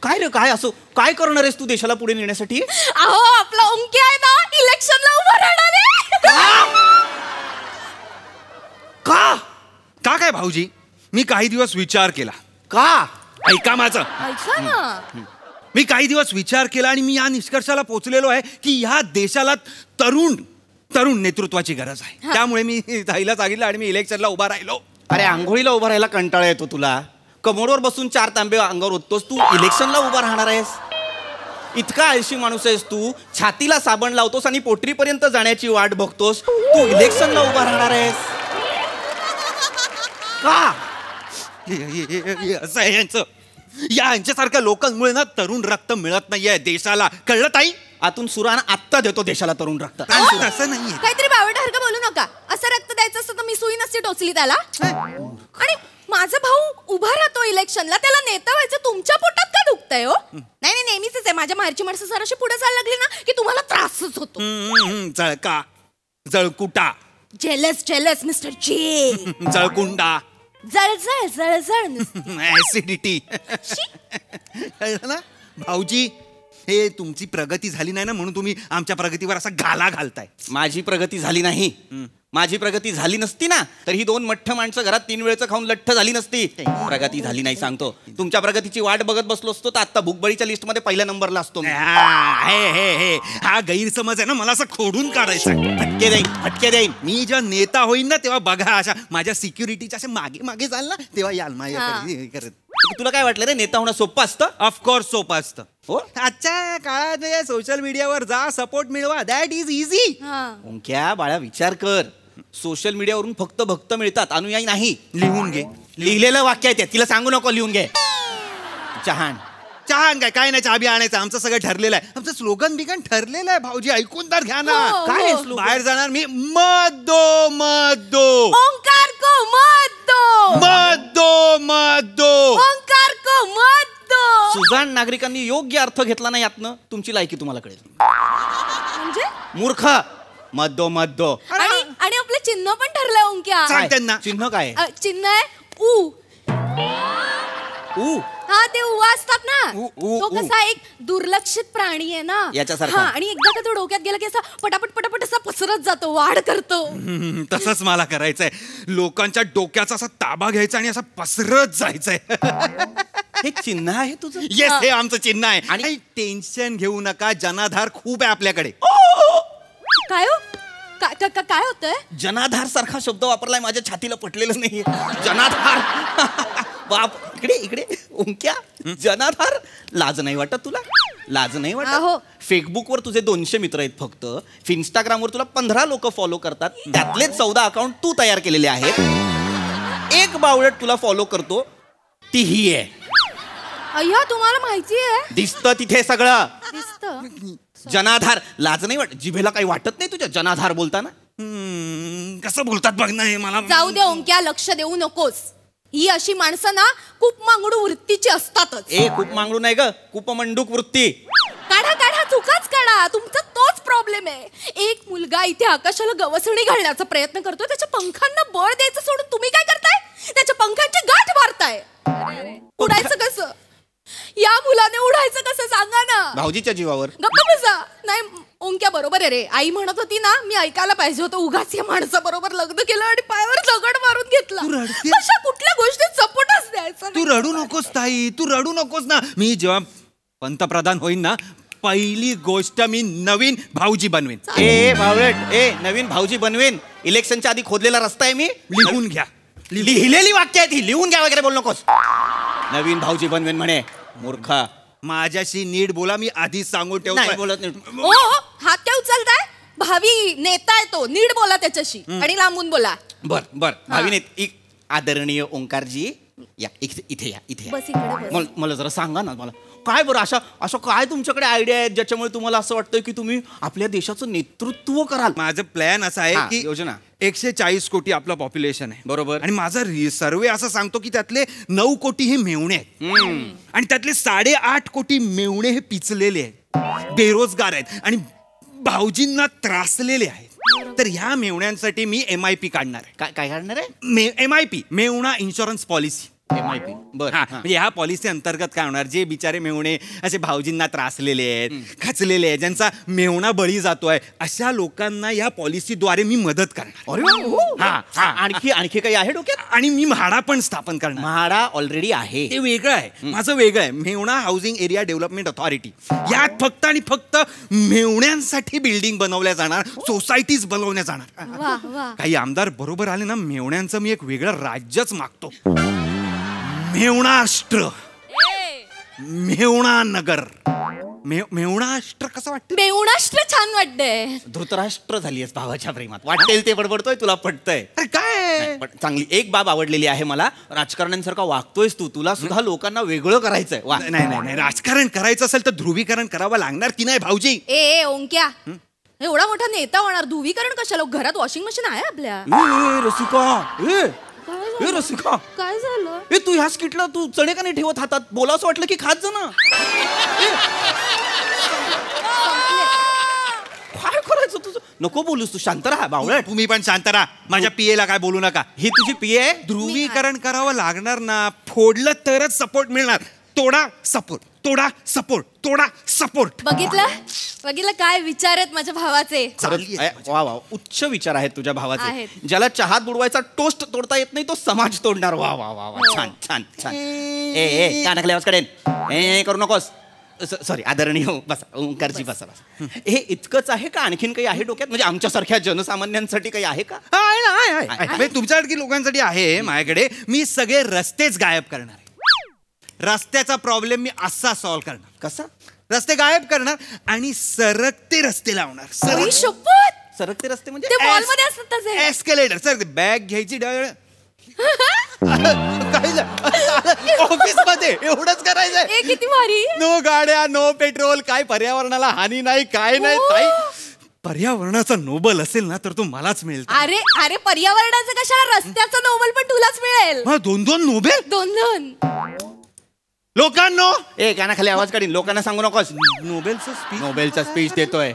काय रे काय असो काय करणार आहेस तू देशाला पुढे नेण्यासाठी? अहो आपला ओंक्या आहे ना इलेक्शनला उभा राहणार आहे. का काय भाऊजी? मी काही दिवस विचार केला. का? ऐका माझं. ऐका ना. मी काही दिवस विचार केला आणि मी या निष्कर्षाला पोहोचलेलो आहे की ह्या देशाला तरुण नेतृत्वाची गरज आहे. त्यामुळे मी ताईला सांगितलं आणि मी इलेक्शनला उभा राहिलो. अरे आंघोळीला उभा राहायला कंटाळा येतो तुला. कमोडवर बसून 4 तांबे अंगावर ओततोस तू इलेक्शनला उभा राहणार आहेस? इतका आळशी माणूस आहेस तू, छातीला साबण लावतोस आणि पोटरीपर्यंत जाण्याची वाट बघतोस. तू इलेक्शनला उभा राहणार आहेस का? असं आहे यांचं. यांच्यासारख्या लोकांमुळे ना तरुण रक्त मिळत नाहीये देशाला, कळलं ताई? आतून सुरान आत्ता देतो देशाला तरुण रक्त. तसं नाहीये. काहीतरी बावटासारखं बोलू नका. असं रक्त द्यायचं असतं तर मी सुई नसती टोचली त्याला. आणि माझा भाऊ उभा राहतो इलेक्शनला, त्याला नेता व्हायचं तुमच्या पोटात का दुखतंय हो? नाही नेहमीच आहे. माझ्या माहेरची माणसं जराशी पुढे जायला लागली ना की तुम्हाला त्रासच होतो. Jalka, जळकुटा, jealous mister J. जळकुंडा, जळजळ ऍसिडिटी. कळलं ना भाऊजी? हे तुमची प्रगती झाली नाही ना म्हणून तुम्ही आमच्या प्रगतीवर असा गाला घालताय. माझी प्रगती झाली नाही. माझी प्रगती झाली नसती ना तर ही 2 मठ्ठ माणसं घरात 3 वेळचं खाऊन लठ्ठ झाली नसती. प्रगती झाली नाही सांगतो. तुमच्या प्रगतीची वाट बघत बसलो असतो तर आता भूकबळीच्या लिस्ट मध्ये पहिल्या नंबरला असतो. हा गैरसमज आहे ना, मला असं खोडून काढायचा. फटके देईन. मी जेव्हा नेता होईन ना तेव्हा बघा अशा माझ्या सिक्युरिटीच्या अशा मागे मागे जाल ना तेव्हा याल माझ्या करत. तुला काय वाटलं रे नेता होणं सोपं असतं? ऑफकोर्स सोपं असतं. हो, आजच्या काळात सोशल मीडियावर जा, सपोर्ट मिळवा, दॅट इज इझी. ओंक्या बाळा विचार कर, सोशल मीडियावरून फक्त भक्त मिळतात, अनुयायी नाही. लिहून घे. लिहिलेलं वाक्य आहे ते, तिला सांगू नको. लिहून घे. चहान काय नाही, चहा बी आणायचं. आमचं सगळं ठरलेलं आहे. आमचं स्लोगन बिगन ठरलेलं आहे भाऊजी, ऐकून तर घ्या ना. काय बाहेर जाणार मी, मत दो मत दो, ओंकार को मत दो, मत दो मत दो, ओंकार को मत दो. सुजाण नागरिकांनी योग्य अर्थ घेतला नाही यातनं तुमची लायकी तुम्हाला कळेल. म्हणजे मूर्ख. मत दो मत दो. आणि आपलं चिन्ह पण ठरलंय ओंक्या. सांग त्यांना. चिन्ह काय? चिन्ह आहे ऊ. ऊ. हा ते उवा असतात ना, ऊ, तो ऊ. कसा एक दुर्लक्षित प्राणी आहे ना याच्यासारखा. आणि एकदा का तो डोक्यात गेला की असा पटापट असा पसरत जातो, वाढ करतो. तसंच मला करायचंय. लोकांच्या डोक्याचा असा ताबा घ्यायचा आणि असा पसरत जायचंय. हे चिन्ह आहे तुझं? येस, हे आमचं चिन्ह आहे. आणि टेन्शन घेऊ नका, जनाधार खूप आहे आपल्याकडे. काय हो? काय होतंय? जनाधार सारखा शब्द वापरलाय, माझ्या छातीला पटलेलं नाही. जनाधार. बाप, इकडे ओंक्या. जनाधार. लाज नाही वाटत तुला? लाज नाही वाटत? फेसबुकवर तुझे 200 मित्र आहेत फक्त. इंस्टाग्रामवर तुला 15 लोक फॉलो करतात, त्यातले 14 अकाउंट तू तयार केलेले आहेत. एक बावळट तुला फॉलो करतो, ती ही आहे. अय्या, तुम्हाला माहिती आहे? दिसतं तिथे सगळं. दिसतं. जनाधार. लाज नाही वाटत? जिभेला काही वाटत नाही तुझ्या जनाधार बोलताना? कसं बोलतात बघ ना हे मला. जाऊ दे ओंक्या, लक्ष देऊ नकोस. ही अशी माणसं ना खूप मांगडू वृत्तीची असतातच. खूप मांगडू नाही ग, कुपमंडूक वृत्ती. काढा चुकाच काढा. तुमचा तोच प्रॉब्लेम आहे. एक मुलगा इथे आकाशाला गवसणी घालण्याचा प्रयत्न करतोय, त्याच्या पंखांना बळ द्यायचं सोडून तुम्ही काय करताय? त्याच्या पंखांची गाठ मारताय. उडायचं कसं? या मुलाने उडायचं कसं सांगा ना. भाऊजीच्या जीवावर. गप्प बसा. नाही ओंक्या बरोबर आहे रे. आई म्हणत होती ना, मी ऐकायला पाहिजे होतं. उगाच या माणसाबरोबर लग्न केलं आणि पायावर दगड मारून घेतला. अशा कुठल्या गोष्टीत सपोर्टच द्यायचा. तू रडू नकोस ताई, तू रडू नकोस ना. मी जेव्हा पंतप्रधान होईन ना, पहिली गोष्ट मी नवीन भाऊजी बनवेन. बावळट, नवीन भाऊजी बनवेन. इलेक्शनच्या आधी खोदलेला रस्ता आहे मी. लिहून घ्या. लिहिलेली वाक्य आहे ती, लिहून घ्या वगैरे बोल नकोस. नवीन भाऊजी बनवेन म्हणे. मूर्खा. माझ्याशी नीट बोला, मी आधीच सांगून ठेवतो. बोलत नाही. ओ, हात काय उचलताय? भावी नेता आहे तो, नीट बोला त्याच्याशी आणि लांबून बोला. बर भावी नेते आदरणीय ओंकारजी, या इथे या. बस इकडे बस. मला जरा सांगा ना, मला काय बरं अशा काय तुमच्याकडे आयडिया आहेत ज्याच्यामुळे तुम्हाला असं वाटतं की तुम्ही आपल्या देशाचं नेतृत्व कराल? माझं प्लॅन असं आहे की योजना 140 कोटी आपलं पॉप्युलेशन आहे, बरोबर. आणि माझा सर्वे असं सांगतो की त्यातले 9 कोटी हे मेवणे आहेत आणि त्यातले 8.5 कोटी मेवणे हे पिचलेले आहेत, बेरोजगार आहेत आणि भाऊजींना त्रासलेले आहेत. तर ह्या मेवण्यांसाठी मी MIP काढणार आहे. काय काढणार आहे? MIP, मेवणा इन्शुरन्स पॉलिसी. MIP. बरं. म्हणजे ह्या पॉलिसी अंतर्गत काय होणार, जे बिचारे मेवणे असे भाऊजींना त्रासलेले आहेत, खचलेले आहेत, ज्यांचा मेवणा बळी जातोय, अशा लोकांना या पॉलिसीद्वारे मी मदत करणार. आणखी काही आहे डोक्यात? आणि मी म्हाडा पण स्थापन करणार. म्हाडा ऑलरेडी आहे, ते वेगळं आहे. माझं वेगळं आहे, मेवणा हाऊसिंग एरिया डेव्हलपमेंट अथॉरिटी. यात फक्त आणि फक्त मेवण्यांसाठी बिल्डिंग बनवल्या जाणार, सोसायटीज बनवल्या जाणार. काही आमदार बरोबर आले ना, मेवण्यांचं मी एक वेगळं राज्यच मागतो. मेवणाष्ट्र, मेवणा नगर, मेहुणाष्ट्र कसं वाटतं? मेहुणाष्ट्र छान वाटतंय. धृतराष्ट्र झालीयस भावाच्या प्रेमात. वाटेल ते बडबडतोय, तुला पटतंय. अरे काय पण चांगली एक बाब आवडलेली आहे मला. राजकारण्यांसारखा वागतोयस तू. तुला सुद्धा लोकांना वेगळं करायचंय. वा. नाही, राजकारण करायचं असेल तर ध्रुवीकरण करावं लागणार की नाही भाऊजी? ए ओंक्या, एवढा मोठा नेता होणार, ध्रुवीकरण कशाला? घरात वॉशिंग मशीन आहे आपल्या. रसिका काय झालं? ए तू ह्या स्किटला तू चणे का नाही ठेवत हातात? बोलावंच वाटलं की खात जा ना. काय करायचं तुझं? नको बोलूस तू, शांत राहा बावळट. तुम्ही पण शांत राहा. माझ्या पीएला काय बोलू नका. ही तुझी पीए आहे? ध्रुवीकरण करावं लागणार ना. फोडलं तरच सपोर्ट मिळणार. तोडा सपोर्ट, तोडा सपोर्ट, तोडा सपोर्ट. बघितलं काय विचार आहेत माझ्या भावाचे. वा वा, उच्च विचार आहेत तुझ्या भावाचे. आहेत. ज्याला चहात बुडवायचा टोस्ट तोडता येत नाही तो समाज तोडणार. वा वा वा वा, छान छान छान. ए कानाखाली आवाज काढेन. ए करू नकोस. सॉरी, आदरणीय हो, बसा. ओंकारजी बसा बसा. हे इतकंच आहे का? आणखीन काही आहे डोक्यात? म्हणजे आमच्यासारख्या जनसामान्यांसाठी काही आहे का? आहे. तुमच्यासारखी लोकांसाठी आहे माझ्याकडे. मी सगळे रस्तेच गायब करणार आहे. रस्त्याचा प्रॉब्लेम मी असा सॉल्व्ह करणार. कसा? रस्ते गायब करणार आणि सरकते रस्ते लावणार. सरकते रस्ते म्हणजे ते मॉलमध्ये असतात तसे. एस्केलेटर. सर बॅग घ्यायची ऑफिस मध्ये एवढंच करायचंय. किती भारी. नो गाड्या, नो पेट्रोल, काय पर्यावरणाला हानी नाही, काय नाही. ताई, पर्यावरणाचा नोबल असेल ना तर तो मलाच मिळेल. अरे पर्यावरणाचं कशाला? रस्त्याचं नोबल पण तुलाच मिळेल. 2-2 नोबेल. 2-2 लोकांनो. ए कानाखाली आवाज काढीन. लोकांना सांगू नकोस. नोबेलचा स्पीच देतोय.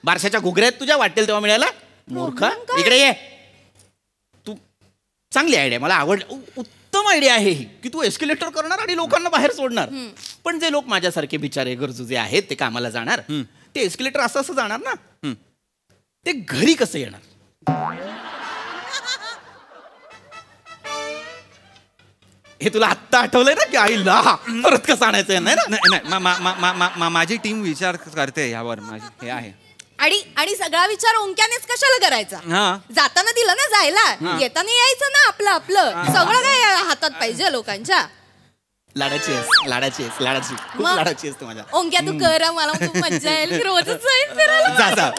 बारशाच्या घुगऱ्यात तुझ्या वाटेल तेव्हा मिळाला. मूर्खा, इकडे ये. तू चांगली आयडिया, मला आवडलं. उत्तम आयडिया आहे ही की तू एस्केलेटर करणार आणि लोकांना बाहेर सोडणार. पण जे लोक माझ्यासारखे बिचारे गरजू जे आहेत ते कामाला जाणार, ते एस्केलेटर असं जाणार ना, ते घरी कसं येणार? हे तुला आत्ता आठवलंय ना की आईला परत कसं आणायचं? नाही, माझी टीम विचार करते यावर. माझी हे आहे. आणि सगळा विचार ओंक्यानेच कशाला करायचा? जाताना दिलं ना जायला, येताना यायचं ना आपलं आपलं. सगळं काय हातात पाहिजे लोकांच्या. लाडाची खूप लाडाची आहेस तू माझ्या. ओंक्या तू कर, मला खूप मजा येईल. रोजच जाईल फिरायला. जा.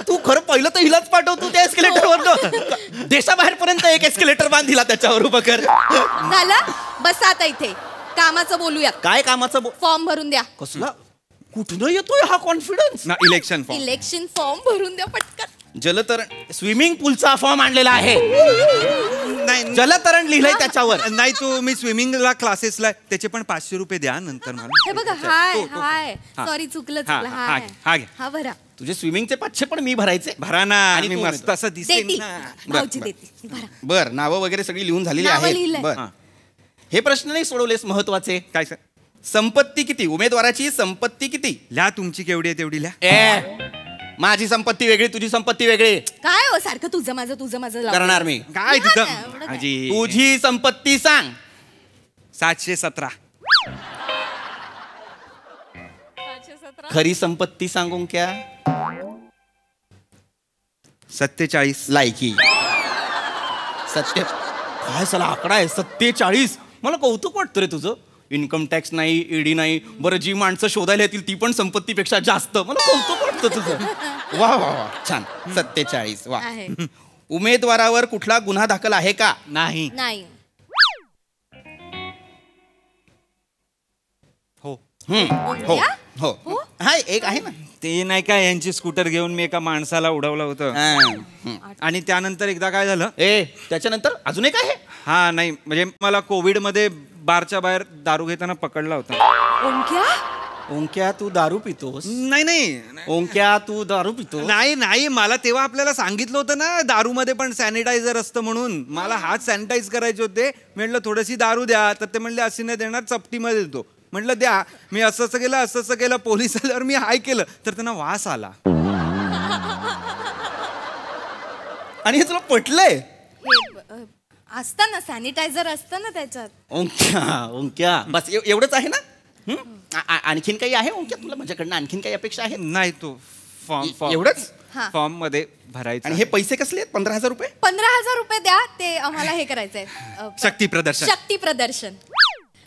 तू खरं पहिलं तर हिलाच पाठव. तू त्या एस्केलेटरवर देशाबाहेर पर्यंत एक एस्केलेटर बांध, दिला त्याच्यावर उभं कर. झालं, बस आता इथे कामाचं बोलूयात. काय कामाचं? फॉर्म भरून द्या. कसला? कुठनं येतोय हा कॉन्फिडन्स? इलेक्शन फॉर्म भरून द्या पटकन. जलतरण स्विमिंग पूलचा फॉर्म आणलेला आहे. नाही, जलतरण लिहिलंय त्याच्यावर. नाही, तो मी स्विमिंगला क्लासेसला, त्याचे पण 500 रुपये द्या नंतर मला. हे बघा, हाय सॉरी, चुकलं. हा भरा. तुझे स्विमिंगचे 500 पण मी भरायचे. भरा ना. आणि मस्त असं दिसेल. बर, नावं वगैरे सगळी लिहून झालेली आहेत. बर, हे प्रश्न नाही सोडवलेस महत्वाचे. काय सर? संपत्ती किती? उमेदवाराची संपत्ती किती? लिहा. तुमची केवढी आहे तेवढी लिहा. माझी संपत्ती वेगळी, तुझी संपत्ती वेगळी. काय हो सारखं तुझं माझं करणार मी? काय तुझी संपत्ती सांग. 717. खरी संपत्ती सांगून क्या? 47. लायकी. काय साला आकडा आहे 47. मला कौतुक वाटतं रे तुझं. इन्कम टॅक्स नाही, ईडी नाही. बरं, जी माणसं शोधायला येतील ती पण संपत्तीपेक्षा जास्त. मला कौतुक वाटतं तुझं. वा वा वा, छान. 47. वा. उमेदवारावर कुठला गुन्हा दाखल आहे का? नाही. हो. हाय, एक आहे ना. ते नाही का, यांची स्कूटर घेऊन मी एका माणसाला उडवलं होतं. आणि त्यानंतर एकदा काय झालं? त्याच्यानंतर अजून एक आहे. हा, नाही म्हणजे मला कोविड मध्ये बारच्या बाहेर दारू घेताना पकडला होता. ओंक्या तू दारू पितोस? नाही. ओंक्या तू दारू पितो? नाही, मला तेव्हा आपल्याला सांगितलं होतं ना दारू मध्ये पण सॅनिटायझर असतं म्हणून. मला हात सॅनिटाईज करायचे होते. म्हटलं थोडीशी दारू द्या, तर ते म्हणले अशी नाही देणार, चपटीमध्ये देतो. म्हटलं द्या. मी असं केलं. पोलीस आल्यावर मी हाय केलं तर त्यांना वास आला. आणि हे तुला पटलंय? असताना सॅनिटायझर असतं ना त्याच्यात. ओंक्या बस एवढंच आहे ना? आणखीन काही आहे ओंक्या तुला माझ्याकडनं? आणखीन काही अपेक्षा आहे? नाही, तो फॉर्म एवढंच फॉर्म मध्ये भरायचं. आणि हे पैसे कसले आहेत? 15,000 रुपये? 15,000 रुपये द्या. ते आम्हाला हे करायचंय, शक्ती प्रदर्शन.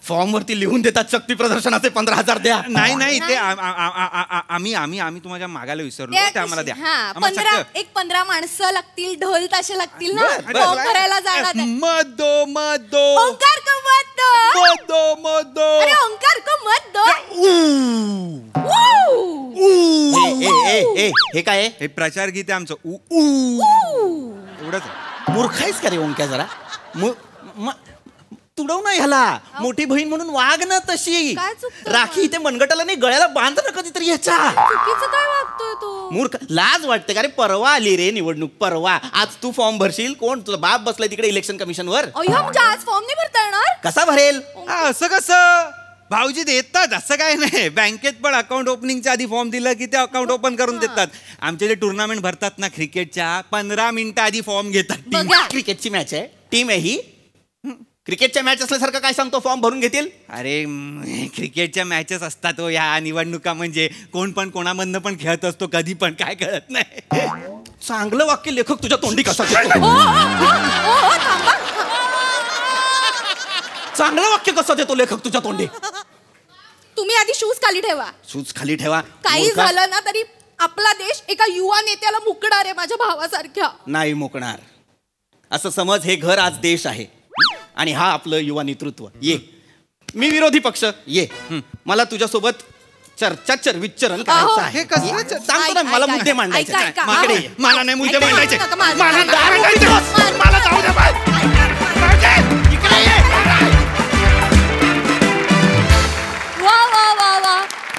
फॉर्म वरती लिहून देतात शक्ती प्रदर्शनाचे 15,000 द्या. नाही ते आम्ही तुम्हाला मागायला विसरलो ते आम्हाला द्या. 15 माणसं लागतील, ढोल ताशे लागतील ना फॉर्म भरायला जाणार. मदो ओंकार को मत दो. अरे ओंकार को मत दो. हे काय हे प्रचार गीत आहे आमचं. एवढंच. मूर्ख आहेस का रे ओंक्या जरा? तुडव ना ह्याला. मोठी बहीण म्हणून वाग ना तशी. राखी इथे मनगटाला नाही, गळ्याला बांध ना कधीतरी ह्याच्या. काय वागतोय तो? मूर्ख. लाज वाटते का रे? परवा आली रे निवडणूक, परवा. आज तू फॉर्म भरशील? कोण तुझा बाप बसलाय तिकडे इलेक्शन कमिशन वर? आज फॉर्म नाही भरता येणार? कसा भरेल? असं कसं? भाऊजी देतात, असं काय नाही. बँकेत पण अकाउंट ओपनिंगच्या आधी फॉर्म दिला की ते अकाउंट ओपन करून देतात. आमचे जे टुर्नामेंट भरतात ना क्रिकेटच्या, 15 मिनिटं आधी फॉर्म घेतात. क्रिकेटची मॅच आहे, टीम आहे ही. क्रिकेटच्या मॅच असल्यासारखं काय सांगतो? फॉर्म भरून घेतील? अरे क्रिकेटच्या मॅचेस असतात हो या निवडणुका. म्हणजे कोण पण कोणामधनं पण खेळत असतो कधी पण, काय कळत नाही. चांगलं वाक्य लेखक तुझ्या तोंडी कसा? चांगलं वाक्य कसं देतो लेखक तुझ्या तोंडी? तुम्ही आधी शूज खाली ठेवा. शूज खाली ठेवा. काही झालं ना तरी आपला देश एका युवा नेत्याला मुकणार आहे, माझ्या भावासारख्या. नाही मुकणार. असं समज हे घर आज देश आहे आणि हा आपलं युवा नेतृत्व. ये, मी विरोधी पक्ष. ये, मला तुझ्यासोबत विचरण करायचं आहे. सांगतो ना, मला मुद्दे मांडायचे. मला नाही मुद्दे मांडायचे.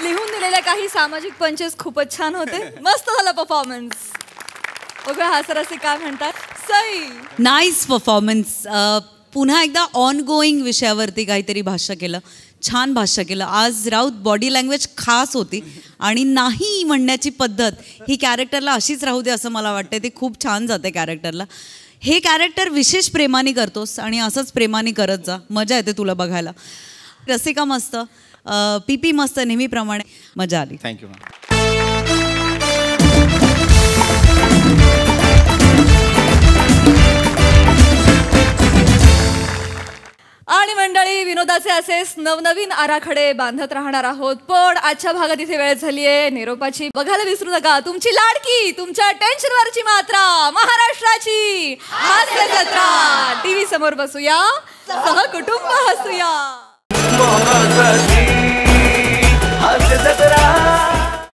लिहून दिलेल्या काही सामाजिक पंचेस खूपच छान होते. मस्त झाला परफॉर्मन्स. बघा हा सरसी काय म्हणतात. Sai, nice performance. पुन्हा एकदा ऑन गोईंग विषयावरती काहीतरी भाष्य केलं, छान भाष्य केलं. आज राऊत बॉडी लँग्वेज खास होती आणि नाही म्हणण्याची पद्धत ही कॅरेक्टरला अशीच राहू दे असं मला वाटतं. ते खूप छान जाते कॅरेक्टरला. हे कॅरेक्टर विशेष प्रेमाने करतोस आणि असंच प्रेमाने करत जा. मजा येते तुला बघायला. रसिका मस्त, पीपी मस्त, नेहमीप्रमाणे मजा आली. थँक्यू. आणि मंडळी, विनोदाचे असेच नवनवीन आराखडे बांधत राहणार आहोत. पण आजच्या भागात इथे वेळ झाली आहे निरोपाची. बघायला विसरू नका तुमची लाडकी, तुमच्या टेन्शनवरची मात्रा, महाराष्ट्राची हास्य जत्रा. टीव्ही समोर बसूया, सहकुटुंब हसूया. हास्य जत्रा.